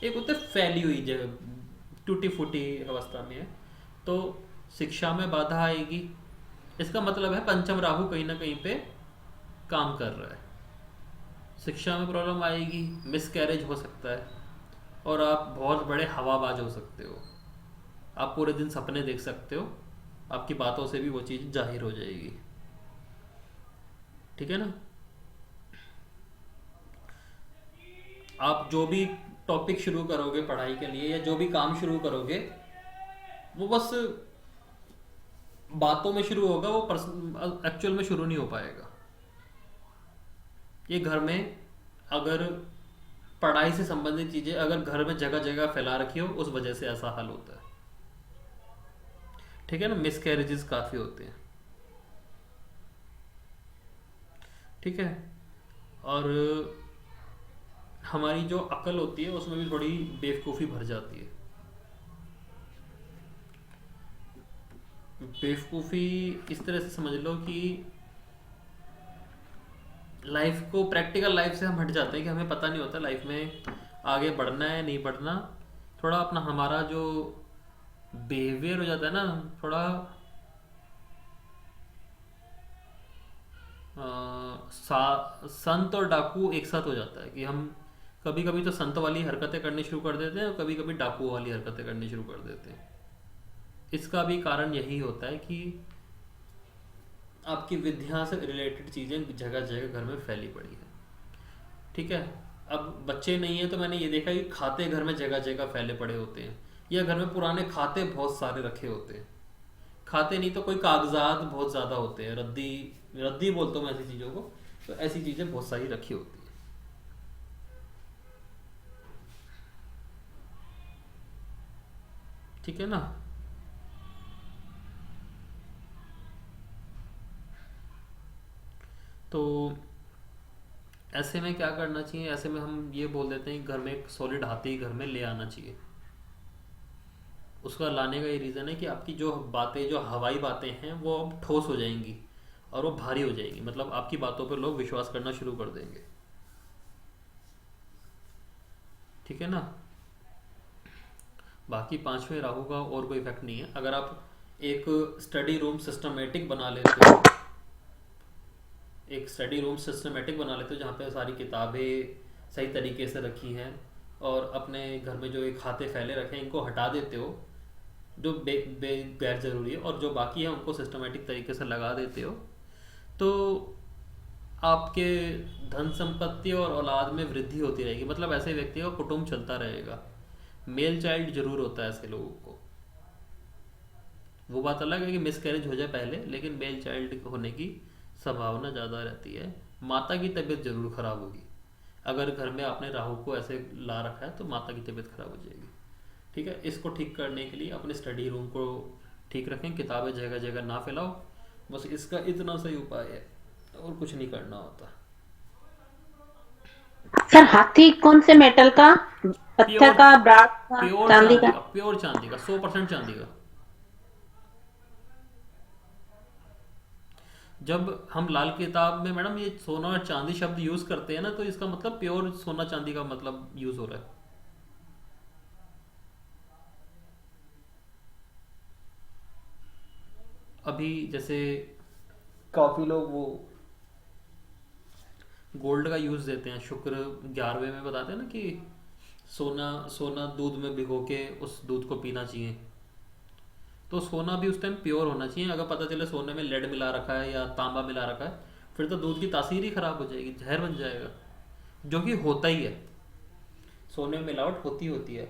एक होता है फैली हुई जगह, टूटी फूटी अवस्था में है, तो शिक्षा में बाधा आएगी। इसका मतलब है पंचम राहु कहीं ना कहीं पे काम कर रहा है, शिक्षा में प्रॉब्लम आएगी, मिसकैरेज हो सकता है, और आप बहुत बड़े हवाबाज हो सकते हो। आप पूरे दिन सपने देख सकते हो, आपकी बातों से भी वो चीज़ जाहिर हो जाएगी। ठीक है ना। आप जो भी टॉपिक शुरू करोगे पढ़ाई के लिए, या जो भी काम शुरू करोगे, वो बस बातों में शुरू होगा, वो एक्चुअल में शुरू नहीं हो पाएगा। ये घर में अगर पढ़ाई से संबंधित चीजें अगर घर में जगह जगह फैला रखी हो, उस वजह से ऐसा हाल होता है। ठीक है ना, मिसकैरेजेस काफी होते हैं। ठीक है, और हमारी जो अकल होती है उसमें भी थोड़ी बेवकूफ़ी भर जाती है। बेवकूफ़ी इस तरह से समझ लो कि लाइफ को, प्रैक्टिकल लाइफ से हम हट जाते हैं कि हमें पता नहीं होता लाइफ में आगे बढ़ना है नहीं बढ़ना। थोड़ा अपना हमारा जो बिहेवियर हो जाता है ना, थोड़ा संत और डाकू एक साथ हो जाता है कि हम कभी कभी तो संत वाली हरकतें करनी शुरू कर देते हैं और कभी कभी डाकू वाली हरकतें करनी शुरू कर देते हैं। इसका भी कारण यही होता है कि आपकी विद्या से रिलेटेड चीज़ें जगह जगह घर में फैली पड़ी है। ठीक है, अब बच्चे नहीं है तो मैंने ये देखा कि खाते घर में जगह जगह फैले पड़े होते हैं, या घर में पुराने खाते बहुत सारे रखे होते हैं। खाते नहीं तो कोई कागजात बहुत ज़्यादा होते हैं, रद्दी रद्दी बोलता हूँ मैं ऐसी चीज़ों को, तो ऐसी चीज़ें बहुत सारी रखी होती हैं। ठीक है ना। तो ऐसे में क्या करना चाहिए, ऐसे में हम ये बोल देते हैं कि घर में एक सॉलिड हाथी घर में ले आना चाहिए। उसका लाने का ये रीज़न है कि आपकी जो बातें, जो हवाई बातें हैं, वो अब ठोस हो जाएंगी और वो भारी हो जाएंगी। मतलब आपकी बातों पर लोग विश्वास करना शुरू कर देंगे। ठीक है ना। बाकी पांचवें राहु का और कोई इफेक्ट नहीं है। अगर आप एक स्टडी रूम सिस्टमेटिक बना लेते हो, जहाँ पे सारी किताबें सही तरीके से रखी हैं, और अपने घर में जो एक खाते फैले रखे हैं इनको हटा देते हो जो गैर ज़रूरी है, और जो बाकी है उनको सिस्टमेटिक तरीके से लगा देते हो, तो आपके धन संपत्ति और औलाद में वृद्धि होती रहेगी। मतलब ऐसे व्यक्ति का कुटुंब चलता रहेगा। मेल चाइल्ड जरूर होता है ऐसे लोगों को। वो बात अलग है कि मिसकैरेज हो जाए पहले, लेकिन मेल चाइल्ड होने की संभावना ज़्यादा रहती है। माता की तबीयत जरूर खराब होगी। अगर घर में आपने राहु को ऐसे ला रखा है तो माता की तबीयत खराब हो जाएगी। ठीक है, इसको ठीक करने के लिए अपने स्टडी रूम को ठीक रखें, किताबें जगह जगह ना फैलाओ। बस इसका इतना सही उपाय है, और कुछ नहीं करना होता। सर हाथी कौन से मेटल का? पत्थर का, ब्रास का, प्योर चांदी का? प्योर चांदी का, 100% चांदी का। जब हम लाल किताब में मैडम ये सोना और चांदी शब्द यूज करते हैं ना, तो इसका मतलब प्योर सोना चांदी का मतलब यूज हो रहा है। अभी जैसे काफी लोग वो गोल्ड का यूज देते हैं। शुक्र 11वें में बताते हैं ना कि सोना दूध में भिगो के उस दूध को पीना चाहिए। तो सोना भी उस टाइम प्योर होना चाहिए। अगर पता चले सोने में लेड मिला रखा है या तांबा मिला रखा है, फिर तो दूध की तासीर ही खराब हो जाएगी, जहर बन जाएगा, जो कि होता ही है। सोने में मिलावट होती है।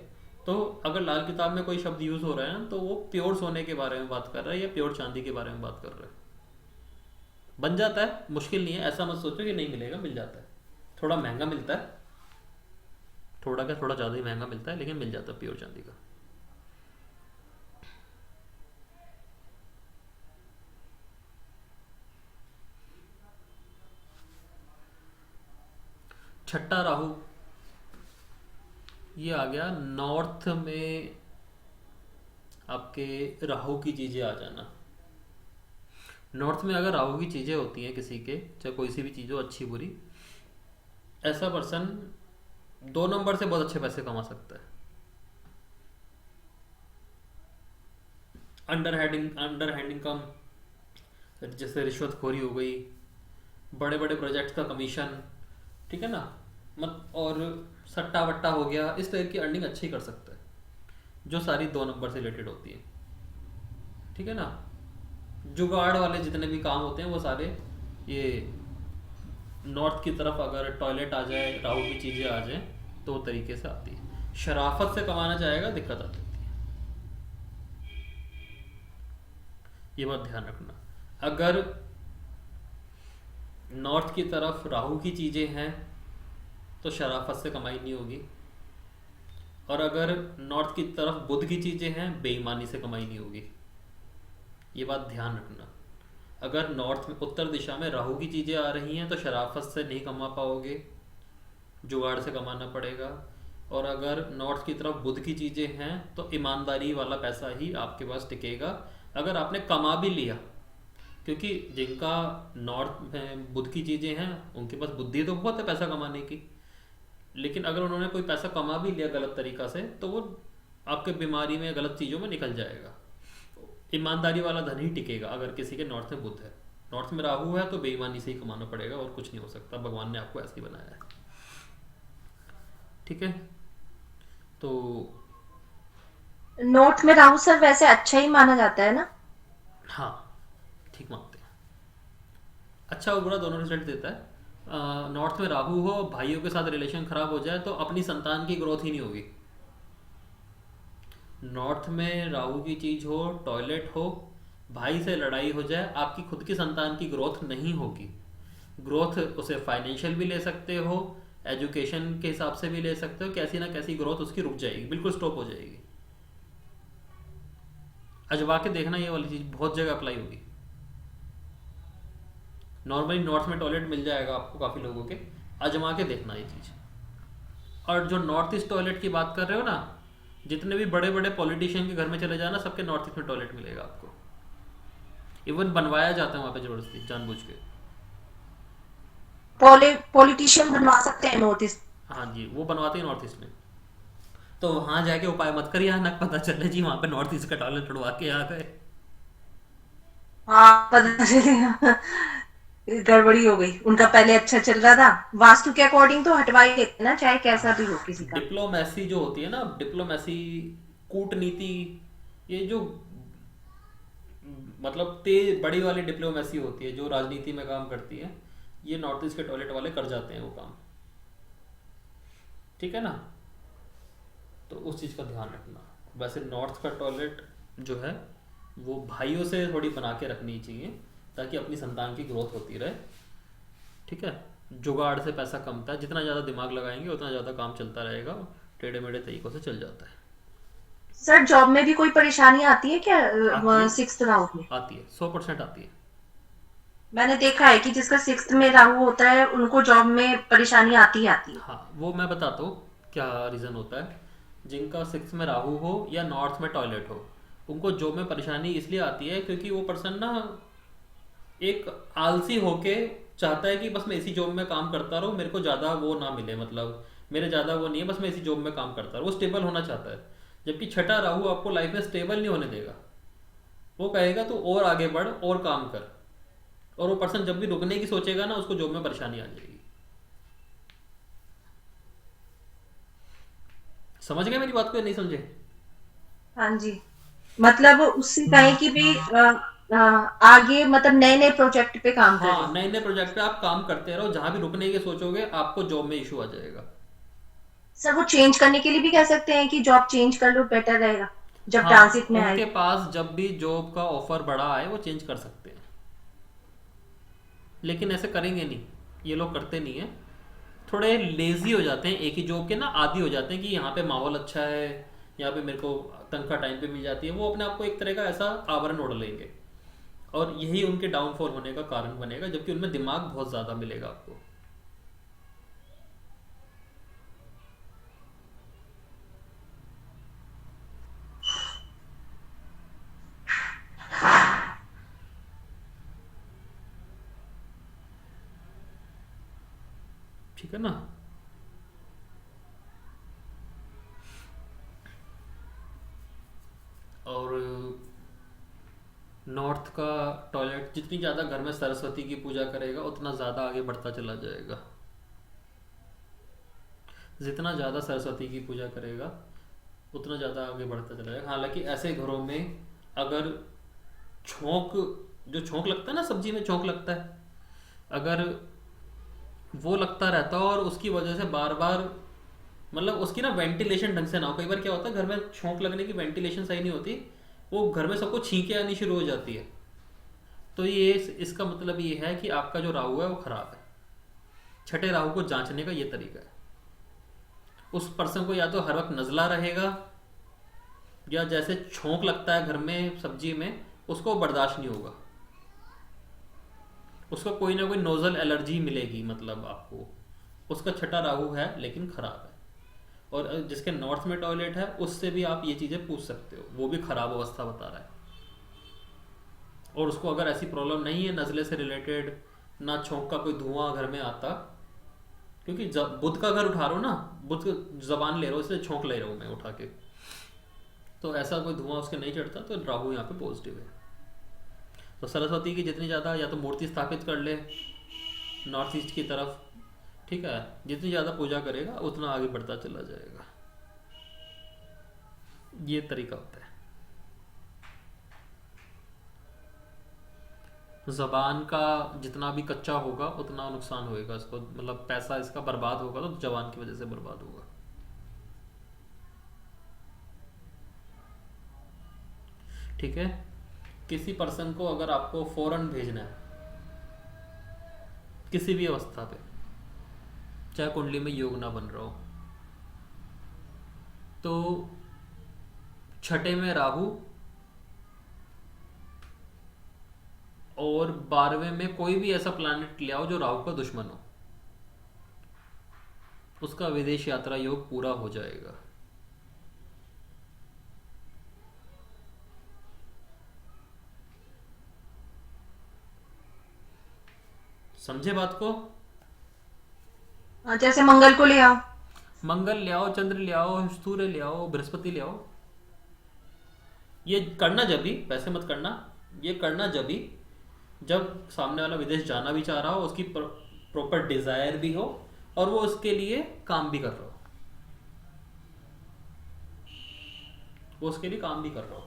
तो अगर लाल किताब में कोई शब्द यूज हो रहा है ना, तो वो प्योर सोने के बारे में बात कर रहा है या प्योर चांदी के बारे में बात कर रहा है। बन जाता है, मुश्किल नहीं है। ऐसा मत सोचो कि नहीं मिलेगा, मिल जाता है। थोड़ा महंगा मिलता है, थोड़ा ज़्यादा ही महंगा मिलता है, लेकिन मिल जाता है प्योर चांदी का। छठा राहु ये आ गया। नॉर्थ में आपके राहु की चीज़ें आ जाना। नॉर्थ में अगर राहु की चीज़ें होती हैं किसी के, चाहे कोई सी भी चीज़ हो, अच्छी बुरी, ऐसा पर्सन 2 नंबर से बहुत अच्छे पैसे कमा सकता है। अंडर हैंडिंग कम, जैसे रिश्वतखोरी हो गई, बड़े बड़े प्रोजेक्ट का कमीशन, ठीक है ना, और सट्टा वट्टा हो गया, इस तरह की अर्निंग अच्छी कर सकता है, जो सारी 2 नंबर से रिलेटेड होती है। ठीक है ना। जुगाड़ वाले जितने भी काम होते हैं वो सारे ये नॉर्थ की तरफ, अगर टॉयलेट आ जाए, राहु की चीज़ें आ जाए, तो वो तरीके से आती है। शराफत से कमाना चाहेगा, दिक्कत आ जाती है। ये बात ध्यान रखना। अगर नॉर्थ की तरफ राहु की चीज़ें हैं तो शराफत से कमाई नहीं होगी, और अगर नॉर्थ की तरफ बुध की चीज़ें हैं बेईमानी से कमाई नहीं होगी। ये बात ध्यान रखना। अगर नॉर्थ में उत्तर दिशा में राहु की चीज़ें आ रही हैं तो शराफत से नहीं कमा पाओगे, जुगाड़ से कमाना पड़ेगा। और अगर नॉर्थ की तरफ बुध की चीज़ें हैं तो ईमानदारी वाला पैसा ही आपके पास टिकेगा अगर आपने कमा भी लिया, क्योंकि जिनका नॉर्थ में बुध की चीज़ें हैं उनके पास बुद्धि तो बहुत है पैसा कमाने की, लेकिन अगर उन्होंने कोई पैसा कमा भी लिया गलत तरीका से तो वो आपके बीमारी में गलत चीज़ों में निकल जाएगा। ईमानदारी वाला धन ही टिकेगा अगर किसी के नॉर्थ में बुध है। नॉर्थ में राहु है तो बेईमानी से ही कमाना पड़ेगा और कुछ नहीं हो सकता, भगवान ने आपको ऐसे ही बनाया है। ठीक है, तो नॉर्थ में राहु सर वैसे अच्छा ही माना जाता है ना? हाँ ठीक मानते हैं, अच्छा और बुरा दोनों रिजल्ट देता है। नॉर्थ में राहु हो, भाइयों के साथ रिलेशन खराब हो जाए तो अपनी संतान की ग्रोथ ही नहीं होगी। नॉर्थ में राहु की चीज हो, टॉयलेट हो, भाई से लड़ाई हो जाए, आपकी खुद की संतान की ग्रोथ नहीं होगी। ग्रोथ उसे फाइनेंशियल भी ले सकते हो, एजुकेशन के हिसाब से भी ले सकते हो, कैसी ना कैसी ग्रोथ उसकी रुक जाएगी, बिल्कुल स्टॉप हो जाएगी। अजमा के देखना, ये वाली चीज बहुत जगह अप्लाई होगी। नॉर्मली नॉर्थ में टॉयलेट मिल जाएगा आपको काफी लोगों के, अजमा के देखना ये चीज। और जो नॉर्थ ईस्ट टॉयलेट की बात कर रहे हो ना, जितने भी बड़े बड़े पॉलिटिशियन के घर में चले जाना, सबके नॉर्थ ईस्ट में टॉयलेट मिलेगा आपको। इवन बनवाया जाता है वहां पे जबरदस्ती जानबूझ के। पॉलिटिशियन बनवा सकते हैं नॉर्थ ईस्ट? हाँ जी, वो बनवाते हैं नॉर्थ ईस्ट में। तो वहां जाके उपाय मत करिए, अचानक पता चले जी वहां पे नॉर्थ ईस्ट का टॉयलेट उड़वा के आ गए। हाँ, पता चलेगा गड़बड़ी हो गई। उनका पहले अच्छा चल रहा था, वास्तु के अकॉर्डिंग तो हटवा ही देते ना, चाहे कैसा भी हो किसी का। डिप्लोमेसी जो होती है ना, डिप्लोमेसी, कूटनीति, ये जो मतलब तेज बड़ी वाली डिप्लोमेसी होती है जो राजनीति में काम करती है, ये नॉर्थ ईस्ट के टॉयलेट वाले कर जाते हैं वो काम। ठीक है ना, तो उस चीज का ध्यान रखना। वैसे नॉर्थ का टॉयलेट जो है वो भाइयों से थोड़ी बना के रखनी चाहिए ताकि अपनी संतान की ग्रोथ होती रहे। ठीक है, जुगाड़ से पैसा कमता है, जितना ज़्यादा दिमाग लगाएंगे उतना ज़्यादा काम चलता रहेगा, टेढ़े मेढ़े तरीकों से चल जाता है। सर जॉब में भी कोई परेशानी आती है क्या आती है। सिक्स्थ राहु में? आती है, 100% आती है। मैंने देखा है कि जिसका सिक्स्थ में राहु होता है उनको जॉब में परेशानी आती ही आती है। हाँ, वो मैं बताता हूँ क्या रीज़न होता है। जिनका 6 में राहु हो या नॉर्थ में टॉयलेट हो, उनको जॉब में परेशानी इसलिए आती है क्योंकि वो पर्सन ना एक आलसी होके चाहता है कि बस मैं इसी जॉब में काम करता रहूँ, मेरे को ज़्यादा वो ना मिले, मतलब मेरे ज़्यादा वो नहीं है, बस मैं इसी जॉब में काम करता रहूँ। वो स्टेबल होना चाहता है, जबकि छठा राहु आपको लाइफ में स्टेबल नहीं होने देगा। वो कहेगा तू और आगे बढ़ और काम कर, और वो पर्सन जब भी रुकने की सोचेगा ना, उसको जॉब में परेशानी आ जाएगी। समझ गए मेरी बात को या नहीं समझे? हाँ जी, मतलब उससे कहें कि भी आगे मतलब नए नए प्रोजेक्ट पे काम करें। हाँ, नए नए प्रोजेक्ट पे आप काम करते रहो, जहां भी रुकने की सोचोगे आपको जॉब में इशू आ जाएगा। सर वो चेंज करने के लिए भी कह सकते हैं कि जॉब चेंज कर लो, बेटर रहेगा जब हाँ, ट्रांजिट में उनके आए। पास जब भी जॉब का ऑफर बड़ा आए वो चेंज कर सकते हैं, लेकिन ऐसे करेंगे नहीं, ये लोग करते नहीं है। थोड़े लेजी हो जाते हैं, एक ही जॉब के ना आदी हो जाते हैं कि यहाँ पे माहौल अच्छा है, यहाँ पे मेरे को तनख्वाह टाइम पे मिल जाती है। वो अपने आप को एक तरह का ऐसा आवरण ओढ़ लेंगे और यही उनके डाउनफॉल होने का कारण बनेगा, जबकि उनमें दिमाग बहुत ज़्यादा मिलेगा आपको। ठीक है ना। और नॉर्थ का टॉयलेट जितनी ज़्यादा घर में सरस्वती की पूजा करेगा उतना ज़्यादा आगे बढ़ता चला जाएगा। जितना ज़्यादा सरस्वती की पूजा करेगा उतना ज़्यादा आगे बढ़ता चला जाएगा। हालांकि ऐसे घरों में अगर जो छोंक लगता है ना, सब्जी में छोंक लगता है, अगर वो लगता रहता है और उसकी वजह से बार बार मतलब उसकी ना वेंटिलेशन ढंग से ना हो। कई बार क्या होता है घर में छोंक लगने की वेंटिलेशन सही नहीं होती, वो घर में सबको छींके आनी शुरू हो जाती है, तो ये इसका मतलब ये है कि आपका जो राहु है वो खराब है। छठे राहु को जांचने का ये तरीका है। उस पर्सन को या तो हर वक्त नज़ला रहेगा, या जैसे छोंक लगता है घर में सब्जी में, उसको बर्दाश्त नहीं होगा, उसको कोई ना कोई नोजल एलर्जी मिलेगी, मतलब आपको उसका छठा राहु है लेकिन खराब है। और जिसके नॉर्थ में टॉयलेट है उससे भी आप ये चीज़ें पूछ सकते हो, वो भी खराब अवस्था बता रहा है। और उसको अगर ऐसी प्रॉब्लम नहीं है नज़ले से रिलेटेड, ना छोंक का कोई धुआं घर में आता, क्योंकि बुध का घर उठा रहा हूँ ना, बुध जबान ले रहा हूँ इसलिए छोंक ले रहा हूँ मैं उठा के, तो ऐसा कोई धुआं उसके नहीं चढ़ता, तो राहु यहाँ पे पॉजिटिव है। तो सरस्वती की जितनी ज़्यादा या तो मूर्ति स्थापित कर ले नॉर्थ ईस्ट की तरफ, ठीक है, जितनी ज़्यादा पूजा करेगा उतना आगे बढ़ता चला जाएगा। ये तरीका होता है। जबान का जितना भी कच्चा होगा उतना नुकसान होएगा इसको, मतलब पैसा इसका बर्बाद होगा तो जबान की वजह से बर्बाद होगा। ठीक है। किसी पर्सन को अगर आपको फौरन भेजना है किसी भी अवस्था पे, चाहे कुंडली में योग ना बन रहा हो, तो छठे में राहु और 12वें में कोई भी ऐसा प्लैनेट ले आओ जो राहु का दुश्मन हो, उसका विदेश यात्रा योग पूरा हो जाएगा। समझे बात को? जैसे मंगल को ले आओ, मंगल ले आओ, चंद्र ले आओ, सूर्य ले आओ, बृहस्पति ले आओ। ये करना जब भी, वैसे मत करना, ये करना जब सामने वाला विदेश जाना भी चाह रहा हो, उसकी प्रॉपर डिजायर भी हो और वो उसके लिए काम भी कर रहा हो, वो उसके लिए काम भी कर रहा हो।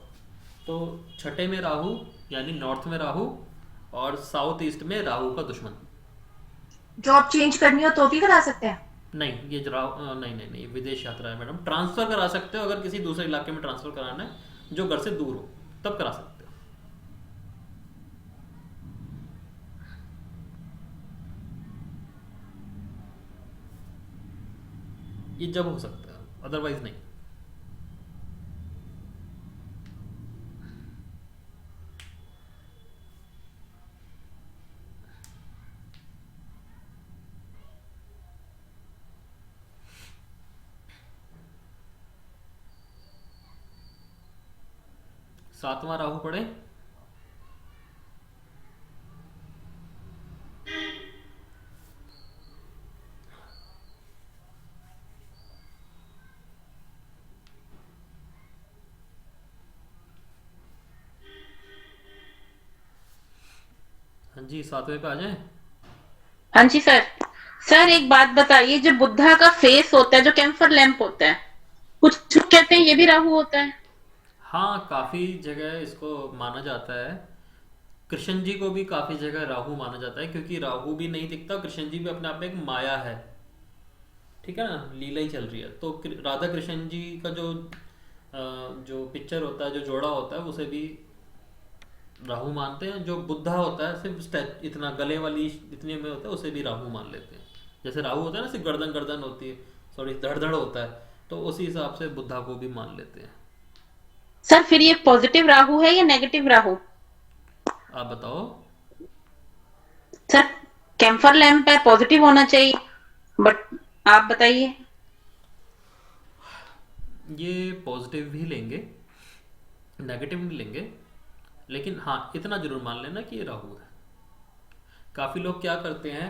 तो छठे में राहु यानी नॉर्थ में राहु और साउथ ईस्ट में राहु का दुश्मन। जॉब चेंज करनी हो तो भी करा सकते हैं? नहीं, ये नहीं, विदेश यात्रा है मैडम। ट्रांसफर करा सकते हो अगर किसी दूसरे इलाके में ट्रांसफर कराना है जो घर से दूर हो, तब करा सकते हो। ये जब हो सकता है, अदरवाइज नहीं। सातवां राहु पढ़े। हाँ जी, 7वें पे आ जाए। हाँ जी सर। सर एक बात बताइए, जो बुद्धा का फेस होता है, जो कैम्फर लैंप होता है, कुछ लोग कहते हैं ये भी राहु होता है। हाँ, काफी जगह इसको माना जाता है। कृष्ण जी को भी काफी जगह राहु माना जाता है, क्योंकि राहु भी नहीं दिखता, कृष्ण जी भी अपने आप में एक माया है, ठीक है ना, लीला ही चल रही है। तो राधा कृष्ण जी का जो पिक्चर होता है, जो जोड़ा होता है, उसे भी राहु मानते हैं। जो बुद्धा होता है सिर्फ इतना गले वाली इतने में होता है, उसे भी राहु मान लेते हैं। जैसे राहु होता है ना, सिर्फ गर्दन गर्दन होती है, सॉरी धड़ होता है, तो उसी हिसाब से बुद्धा को भी मान लेते हैं। सर फिर ये पॉजिटिव राहु है या नेगेटिव राहु? आप बताओ। सर कैम्फर लैंप है, पॉजिटिव होना चाहिए, बट आप बताइए। ये पॉजिटिव भी लेंगे, नेगेटिव भी लेंगे, लेकिन हाँ इतना जरूर मान लेना कि ये राहु है। काफ़ी लोग क्या करते हैं,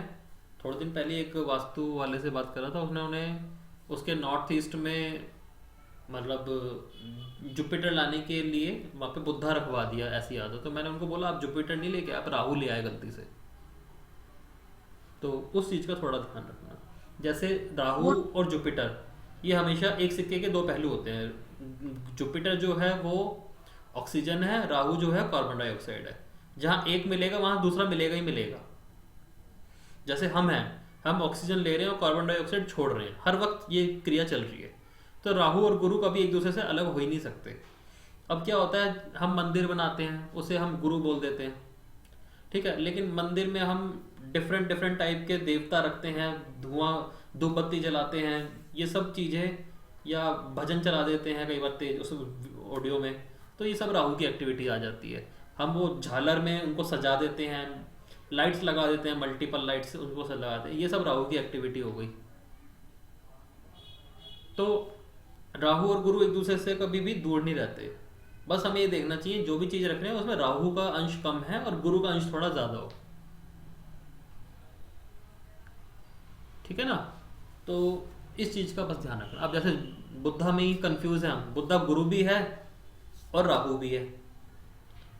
थोड़े दिन पहले एक वास्तु वाले से बात कर रहा था, उन्होंने उसके नॉर्थ ईस्ट में मतलब जुपिटर लाने के लिए वहाँ पे बुद्धा रखवा दिया, ऐसी आदत। तो मैंने उनको बोला आप जुपिटर नहीं लेके, आप राहु ले आए गलती से। तो उस चीज़ का थोड़ा ध्यान रखना। जैसे राहु और जुपिटर ये हमेशा एक सिक्के के दो पहलू होते हैं। जुपिटर जो है वो ऑक्सीजन है, राहु जो है कार्बन डाइऑक्साइड है। जहाँ एक मिलेगा वहाँ दूसरा मिलेगा ही मिलेगा। जैसे हम हैं, हम ऑक्सीजन ले रहे हैं और कार्बन डाइऑक्साइड छोड़ रहे हैं, हर वक्त ये क्रिया चल रही है। तो राहु और गुरु कभी एक दूसरे से अलग हो ही नहीं सकते। अब क्या होता है, हम मंदिर बनाते हैं, उसे हम गुरु बोल देते हैं, ठीक है, लेकिन मंदिर में हम डिफरेंट डिफरेंट टाइप के देवता रखते हैं, धुआं धूप बत्ती जलाते हैं, ये सब चीज़ें, या भजन चला देते हैं कई बार तेज उस ऑडियो में, तो ये सब राहु की एक्टिविटी आ जाती है। हम वो झालर में उनको सजा देते हैं, लाइट्स लगा देते हैं, मल्टीपल लाइट्स उनको सजा देते हैं, ये सब राहु की एक्टिविटी हो गई। तो राहु और गुरु एक दूसरे से कभी भी दूर नहीं रहते। बस हमें ये देखना चाहिए जो भी चीज रख रहे हैं उसमें राहु का अंश कम है और गुरु का अंश थोड़ा ज्यादा हो। ठीक है ना? तो इस चीज का बस ध्यान रखना। अब जैसे बुद्धा में ही कंफ्यूज है हम, बुद्धा गुरु भी है और राहु भी है,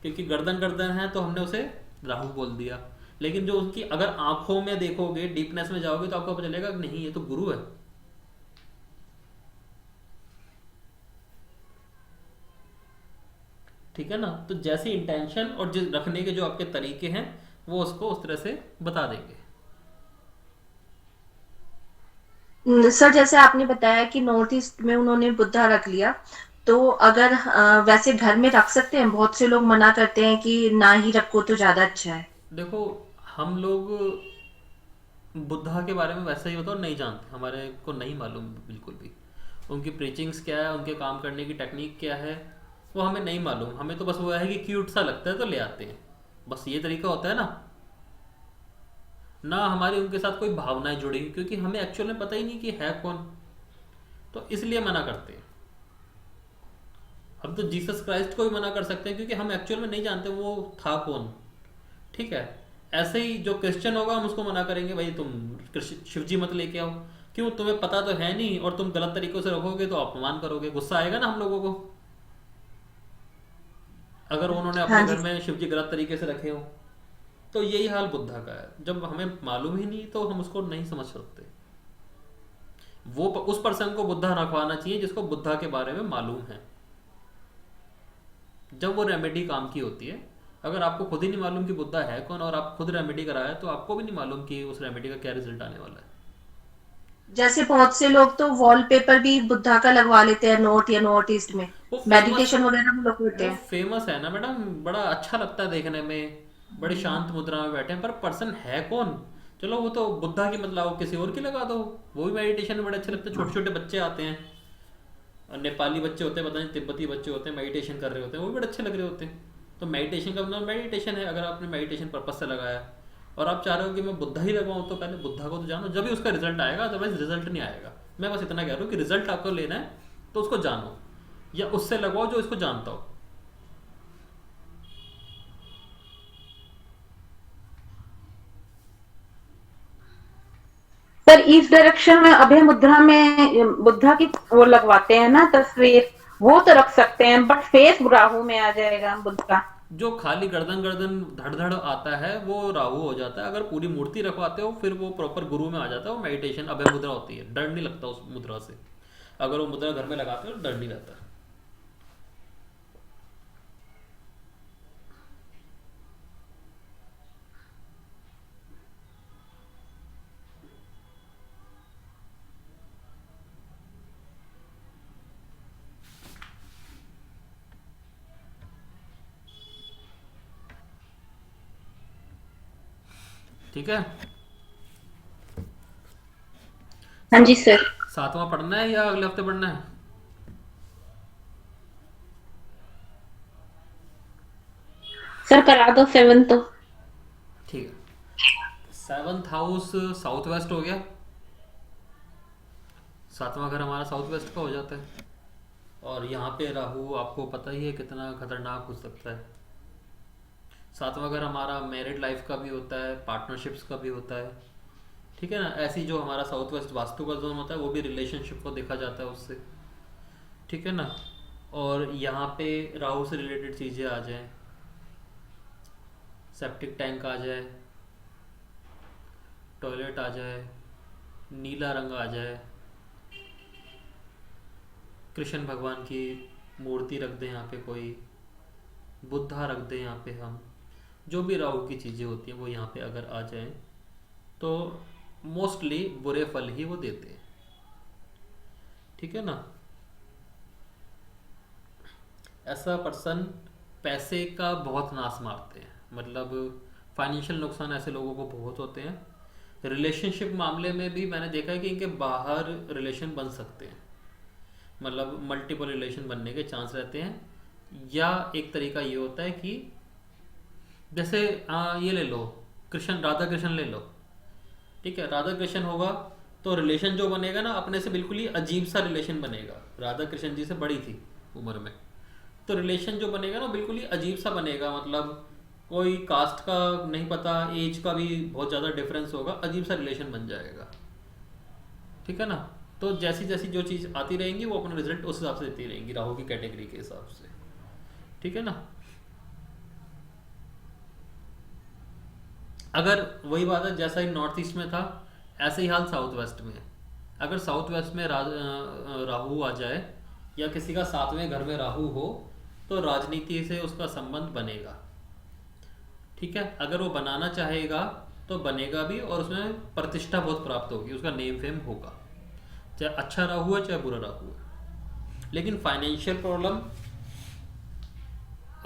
क्योंकि गर्दन गर्दन है तो हमने उसे राहु बोल दिया, लेकिन जो उसकी अगर आंखों में देखोगे, डीपनेस में जाओगे, तो आपको पता चलेगा कि नहीं, ये तो गुरु है। ठीक है ना? तो जैसी इंटेंशन और जिस रखने के जो आपके तरीके हैं वो उसको उस तरह से बता देंगे। सर जैसे आपने बताया कि नॉर्थ ईस्ट में उन्होंने बुद्धा रख लिया, तो अगर वैसे घर में रख सकते हैं? बहुत से लोग मना करते हैं कि ना ही रखो तो ज्यादा अच्छा है। देखो, हम लोग बुद्धा के बारे में वैसा ही होता है नहीं जानते, हमारे को नहीं मालूम बिल्कुल भी उनकी प्रीचिंग्स क्या है, उनके काम करने की टेक्निक क्या है, वो हमें नहीं मालूम। हमें तो बस वो है कि क्यूट सा लगता है तो ले आते हैं, बस ये तरीका होता है ना हमारी उनके साथ कोई भावनाएं जुड़ी, क्योंकि हमें एक्चुअल में पता ही नहीं कि है कौन, तो इसलिए मना करते हैं। हम तो जीसस क्राइस्ट को भी मना कर सकते हैं क्योंकि हम एक्चुअल में नहीं जानते वो था कौन। ठीक है, ऐसे ही जो क्रिश्चियन होगा हम उसको मना करेंगे, भाई तुम शिव जी मत लेके आओ, क्यों, तुम्हें पता तो है नहीं और तुम गलत तरीकों से रखोगे तो अपमान करोगे, गुस्सा आएगा ना हम लोगों को, अगर उन्होंने अपने हाँ जी। घर में शिव जी गलत तरीके से रखे हो। तो यही हाल बुद्धा का है, जब हमें मालूम ही नहीं तो हम उसको नहीं समझ सकते। वो उस पर्सन को बुद्धा रखवाना चाहिए जिसको बुद्धा के बारे में मालूम है, जब वो रेमेडी काम की होती है। अगर आपको खुद ही नहीं मालूम कि बुद्धा है कौन और आप खुद रेमेडी कराया तो आपको भी नहीं मालूम कि उस रेमेडी का क्या रिजल्ट आने वाला है। जैसे बहुत से लोग तो वॉलपेपर भी बुद्धा का लगवा लेते हैं नॉर्थ या नॉर्थ ईस्ट में, वो फेमस मेडिटेशन वगैरह भी लोग करते वो हैं। फेमस है ना मैडम, बड़ा अच्छा लगता है देखने में, बड़ी शांत मुद्रा में बैठे हैं, पर पर्सन है कौन? चलो वो तो बुद्धा की मतलब किसी और की लगा दो, वो भी मेडिटेशन में बड़े अच्छे लगते हैं। छोटे छोटे बच्चे आते हैं, और नेपाली बच्चे होते हैं, पता नहीं तिब्बती बच्चे होते हैं, मेडिटेशन कर रहे होते हैं, वो भी बड़े अच्छे लग रहे होते हैं। तो मेडिटेशन का मतलब मेडिटेशन है। अगर आपने मेडिटेशन पर्पज से लगाया और आप चाह रहे हो कि मैं बुद्धा ही लगवाऊं, तो पहले बुद्धा को तो जानो, जब भी उसका रिजल्ट आएगा, अदरवाइज रिजल्ट नहीं आएगा। मैं बस इतना कह रहा हूँ कि रिजल्ट आपको लेना है तो उसको जानो, या उससे लगवाओ जो इसको जानता हो। सर इस डायरेक्शन में अभय मुद्रा में बुद्धा की वो लगवाते हैं ना तस्वीर, वो तो रख सकते हैं, बट फेस राहु में आ जाएगा बुद्ध का। जो खाली गर्दन गर्दन धड़ धड़ आता है वो राहु हो जाता है। अगर पूरी मूर्ति रखवाते हो फिर वो प्रॉपर गुरु में आ जाता है, वो मेडिटेशन अभय मुद्रा होती है, डर नहीं लगता उस मुद्रा से। अगर वो मुद्रा घर में लगाते हो तो डर नहीं रहता। ठीक है, हाँ जी सर। सातवां पढ़ना है या अगले हफ्ते पढ़ना है? सर करा दो 7 तो। ठीक है, 7th हाउस साउथ वेस्ट हो गया, सातवां घर हमारा साउथ वेस्ट का हो जाता है। और यहाँ पे राहु आपको पता ही है कितना खतरनाक हो सकता है। सातवां घर हमारा मैरिड लाइफ का भी होता है, पार्टनरशिप्स का भी होता है। ठीक है ना? ऐसी जो हमारा साउथ वेस्ट वास्तु का जोन होता है वो भी रिलेशनशिप को देखा जाता है उससे। ठीक है ना? और यहाँ पे राहु से रिलेटेड चीज़ें आ जाएं, सेप्टिक टैंक आ जाए, टॉयलेट आ जाए, नीला रंग आ जाए, कृष्ण भगवान की मूर्ति रख दें यहाँ पे, कोई बुद्धा रख दें यहाँ पे, हम जो भी राहु की चीज़ें होती हैं वो यहाँ पे अगर आ जाएं तो मोस्टली बुरे फल ही वो देते हैं। ठीक है ना? ऐसा पर्सन पैसे का बहुत नाश मारते हैं, मतलब फाइनेंशियल नुकसान ऐसे लोगों को बहुत होते हैं। रिलेशनशिप मामले में भी मैंने देखा है कि इनके बाहर रिलेशन बन सकते हैं, मतलब मल्टीपल रिलेशन बनने के चांस रहते हैं। या एक तरीका ये होता है कि जैसे ये ले लो, कृष्ण राधा कृष्ण ले लो, ठीक है, राधा कृष्ण होगा तो रिलेशन जो बनेगा ना अपने से बिल्कुल ही अजीब सा रिलेशन बनेगा। राधा कृष्ण जी से बड़ी थी उम्र में, तो रिलेशन जो बनेगा ना बिल्कुल ही अजीब सा बनेगा, मतलब कोई कास्ट का नहीं पता, एज का भी बहुत ज़्यादा डिफरेंस होगा, अजीब सा रिलेशन बन जाएगा, ठीक है ना। तो जैसी जैसी जो चीज़ आती रहेंगी वो अपना रिजल्ट उस हिसाब से देती रहेंगी, राहु की कैटेगरी के हिसाब से, ठीक है ना। अगर वही बात है जैसा ही नॉर्थ ईस्ट में था ऐसे ही हाल साउथ वेस्ट में है। अगर साउथ वेस्ट में राहु आ जाए या किसी का सातवें घर में राहु हो तो राजनीति से उसका संबंध बनेगा, ठीक है। अगर वो बनाना चाहेगा तो बनेगा भी, और उसमें प्रतिष्ठा बहुत प्राप्त होगी, उसका नेम फेम होगा, चाहे अच्छा राहु है चाहे बुरा राहु है। लेकिन फाइनेंशियल प्रॉब्लम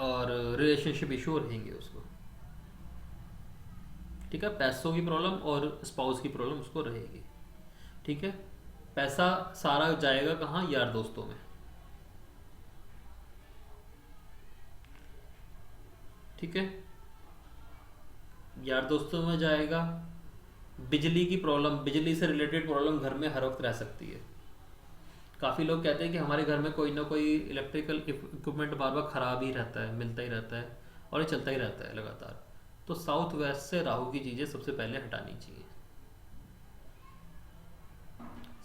और रिलेशनशिप इशू रहेंगे उसको, ठीक है। पैसों की प्रॉब्लम और स्पाउस की प्रॉब्लम उसको रहेगी, ठीक है। पैसा सारा जाएगा कहाँ? यार दोस्तों में, ठीक है, यार दोस्तों में जाएगा। बिजली की प्रॉब्लम, बिजली से रिलेटेड प्रॉब्लम घर में हर वक्त रह सकती है। काफ़ी लोग कहते हैं कि हमारे घर में कोई ना कोई इलेक्ट्रिकल इक्विपमेंट बार बार ख़राब ही रहता है, मिलता ही रहता है और ये चलता ही रहता है लगातार। तो साउथ वेस्ट से राहु की चीज़ें सबसे पहले हटानी चाहिए।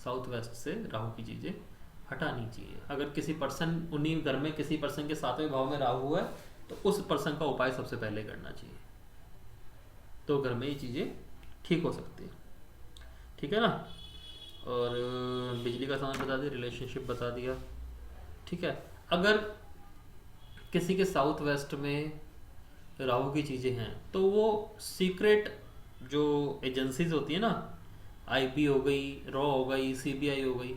साउथ वेस्ट से राहु की चीज़ें हटानी चाहिए। अगर किसी पर्सन, उन्हीं घर में किसी पर्सन के सातवें भाव में राहु है तो उस पर्सन का उपाय सबसे पहले करना चाहिए, तो घर में ये चीज़ें ठीक हो सकती है, ठीक है ना। और बिजली का सामान बता दिया, रिलेशनशिप बता दिया, ठीक है। अगर किसी के साउथ वेस्ट में राहु की चीज़ें हैं तो वो सीक्रेट जो एजेंसीज होती है ना, आईबी हो गई, रॉ हो गई, सीबीआई हो गई,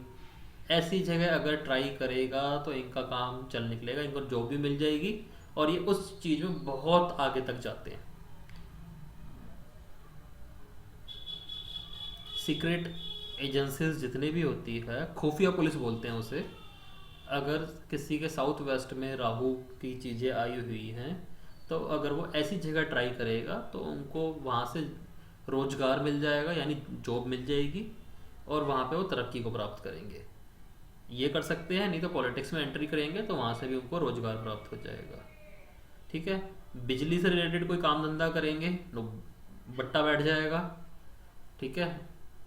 ऐसी जगह अगर ट्राई करेगा तो इनका काम चल निकलेगा, इनको जॉब भी मिल जाएगी और ये उस चीज़ में बहुत आगे तक जाते हैं। सीक्रेट एजेंसीज जितने भी होती है, खुफिया पुलिस बोलते हैं उसे, अगर किसी के साउथ वेस्ट में राहु की चीज़ें आई हुई हैं तो अगर वो ऐसी जगह ट्राई करेगा तो उनको वहाँ से रोजगार मिल जाएगा, यानी जॉब मिल जाएगी और वहाँ पे वो तरक्की को प्राप्त करेंगे। ये कर सकते हैं, नहीं तो पॉलिटिक्स में एंट्री करेंगे तो वहाँ से भी उनको रोजगार प्राप्त हो जाएगा, ठीक है। बिजली से रिलेटेड कोई काम धंधा करेंगे तो बट्टा बैठ जाएगा, ठीक है।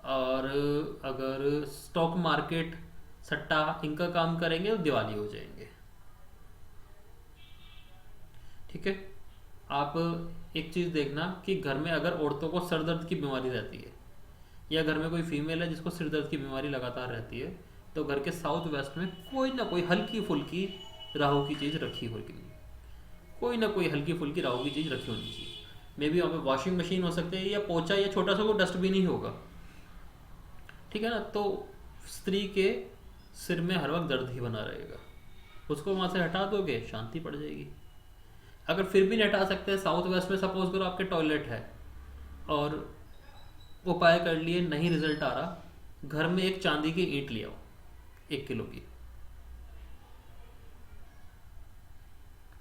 और अगर स्टॉक मार्केट, सट्टा, इनका काम करेंगे तो दिवाली हो जाएंगे, ठीक है। आप एक चीज़ देखना कि घर में अगर औरतों को सर दर्द की बीमारी रहती है या घर में कोई फीमेल है जिसको सिर दर्द की बीमारी लगातार रहती है तो घर के साउथ वेस्ट में कोई ना कोई हल्की फुल्की राहु की चीज़ रखी होगी, कोई ना कोई हल्की फुल्की राहु की चीज़ रखी होनी चाहिए। मे बी वहाँ पे वॉशिंग मशीन हो सकती है या पोछा या छोटा सा कोई डस्टबिन ही होगा, ठीक है ना। तो स्त्री के सिर में हर वक्त दर्द ही बना रहेगा, उसको वहाँ से हटा दोगे शांति पड़ जाएगी। अगर फिर भी नहीं हटा सकते, साउथ वेस्ट में सपोज करो आपके टॉयलेट है और उपाय कर लिए नहीं रिजल्ट आ रहा, घर में एक चांदी की ईंट ले आओ, 1 किलो की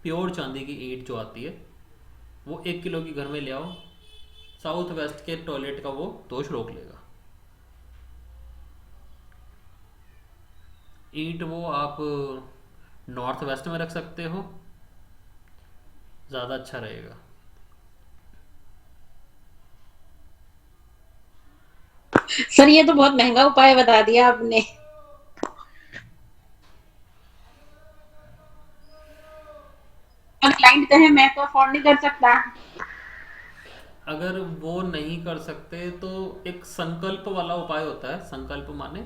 प्योर चांदी की ईंट जो आती है वो 1 किलो की घर में ले आओ, साउथ वेस्ट के टॉयलेट का वो दोष रोक लेगा। ईंट वो आप नॉर्थ वेस्ट में रख सकते हो, ज़्यादा अच्छा रहेगा। सर ये तो बहुत महंगा उपाय बता दिया आपने। और क्लाइंट कहे मैं तो अफोर्ड नहीं कर सकता। अगर वो नहीं कर सकते तो एक संकल्प वाला उपाय होता है। संकल्प माने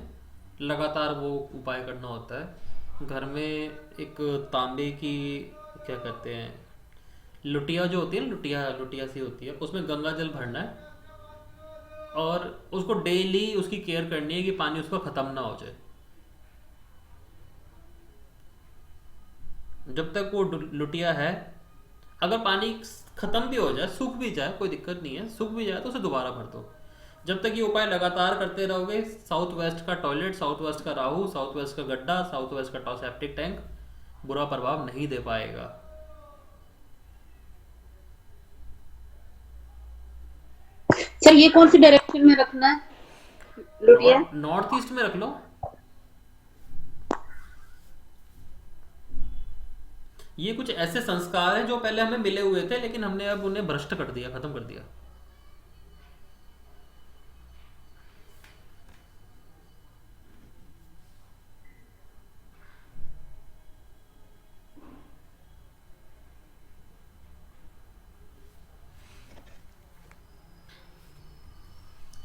लगातार वो उपाय करना होता है। घर में एक तांबे की, क्या कहते हैं, लुटिया जो होती है ना, लुटिया लुटिया सी होती है, उसमें गंगा जल भरना है और उसको डेली उसकी केयर करनी है कि पानी उसका ख़त्म ना हो जाए। जब तक वो लुटिया है अगर पानी खत्म भी हो जाए, सूख भी जाए, कोई दिक्कत नहीं है, सूख भी जाए तो उसे दोबारा भर दो। जब तक ये उपाय लगातार करते रहोगे, साउथ वेस्ट का टॉयलेट, साउथ वेस्ट का राहु, साउथ वेस्ट का गड्ढा, साउथ वेस्ट का सेप्टिक टैंक बुरा प्रभाव नहीं दे पाएगा। सर ये कौन सी डायरेक्शन में रखना है लुटिया? नॉर्थ ईस्ट में रख लो। ये कुछ ऐसे संस्कार हैं जो पहले हमें मिले हुए थे, लेकिन हमने अब उन्हें भ्रष्ट कर दिया, खत्म कर दिया।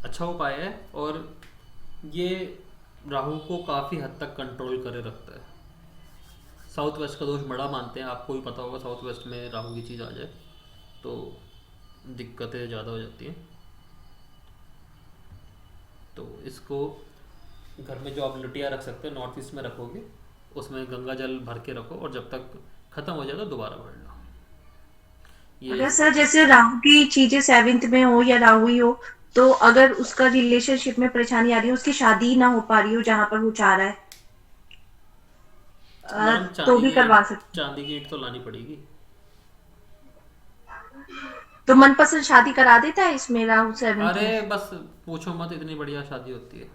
अच्छा उपाय है, और ये राहु को काफ़ी हद तक कंट्रोल करे रखता है। साउथ वेस्ट का दोष बड़ा मानते हैं, आपको भी पता होगा, साउथ वेस्ट में राहु की चीज़ आ जाए तो दिक्कतें ज़्यादा हो जाती हैं। तो इसको घर में जो आप लुटिया रख सकते हैं, नॉर्थ ईस्ट में रखोगे, उसमें गंगा जल भर के रखो, और जब तक ख़त्म हो जाए तो दोबारा भर लो। अगर ये सर जैसे राहु की चीजें 7th में हो या राहु ही हो, तो अगर उसका रिलेशनशिप में परेशानी आ रही है, उसकी शादी ना हो पा रही हो जहां पर वो चाह रहा है, मैडम तो भी करवा सकते। चांदी की ईंट तो लानी पड़ेगी। तो मनपसंद शादी करा देता है इसमें राहु 7th में? अरे बस पूछो मत, इतनी बढ़िया शादी होती है।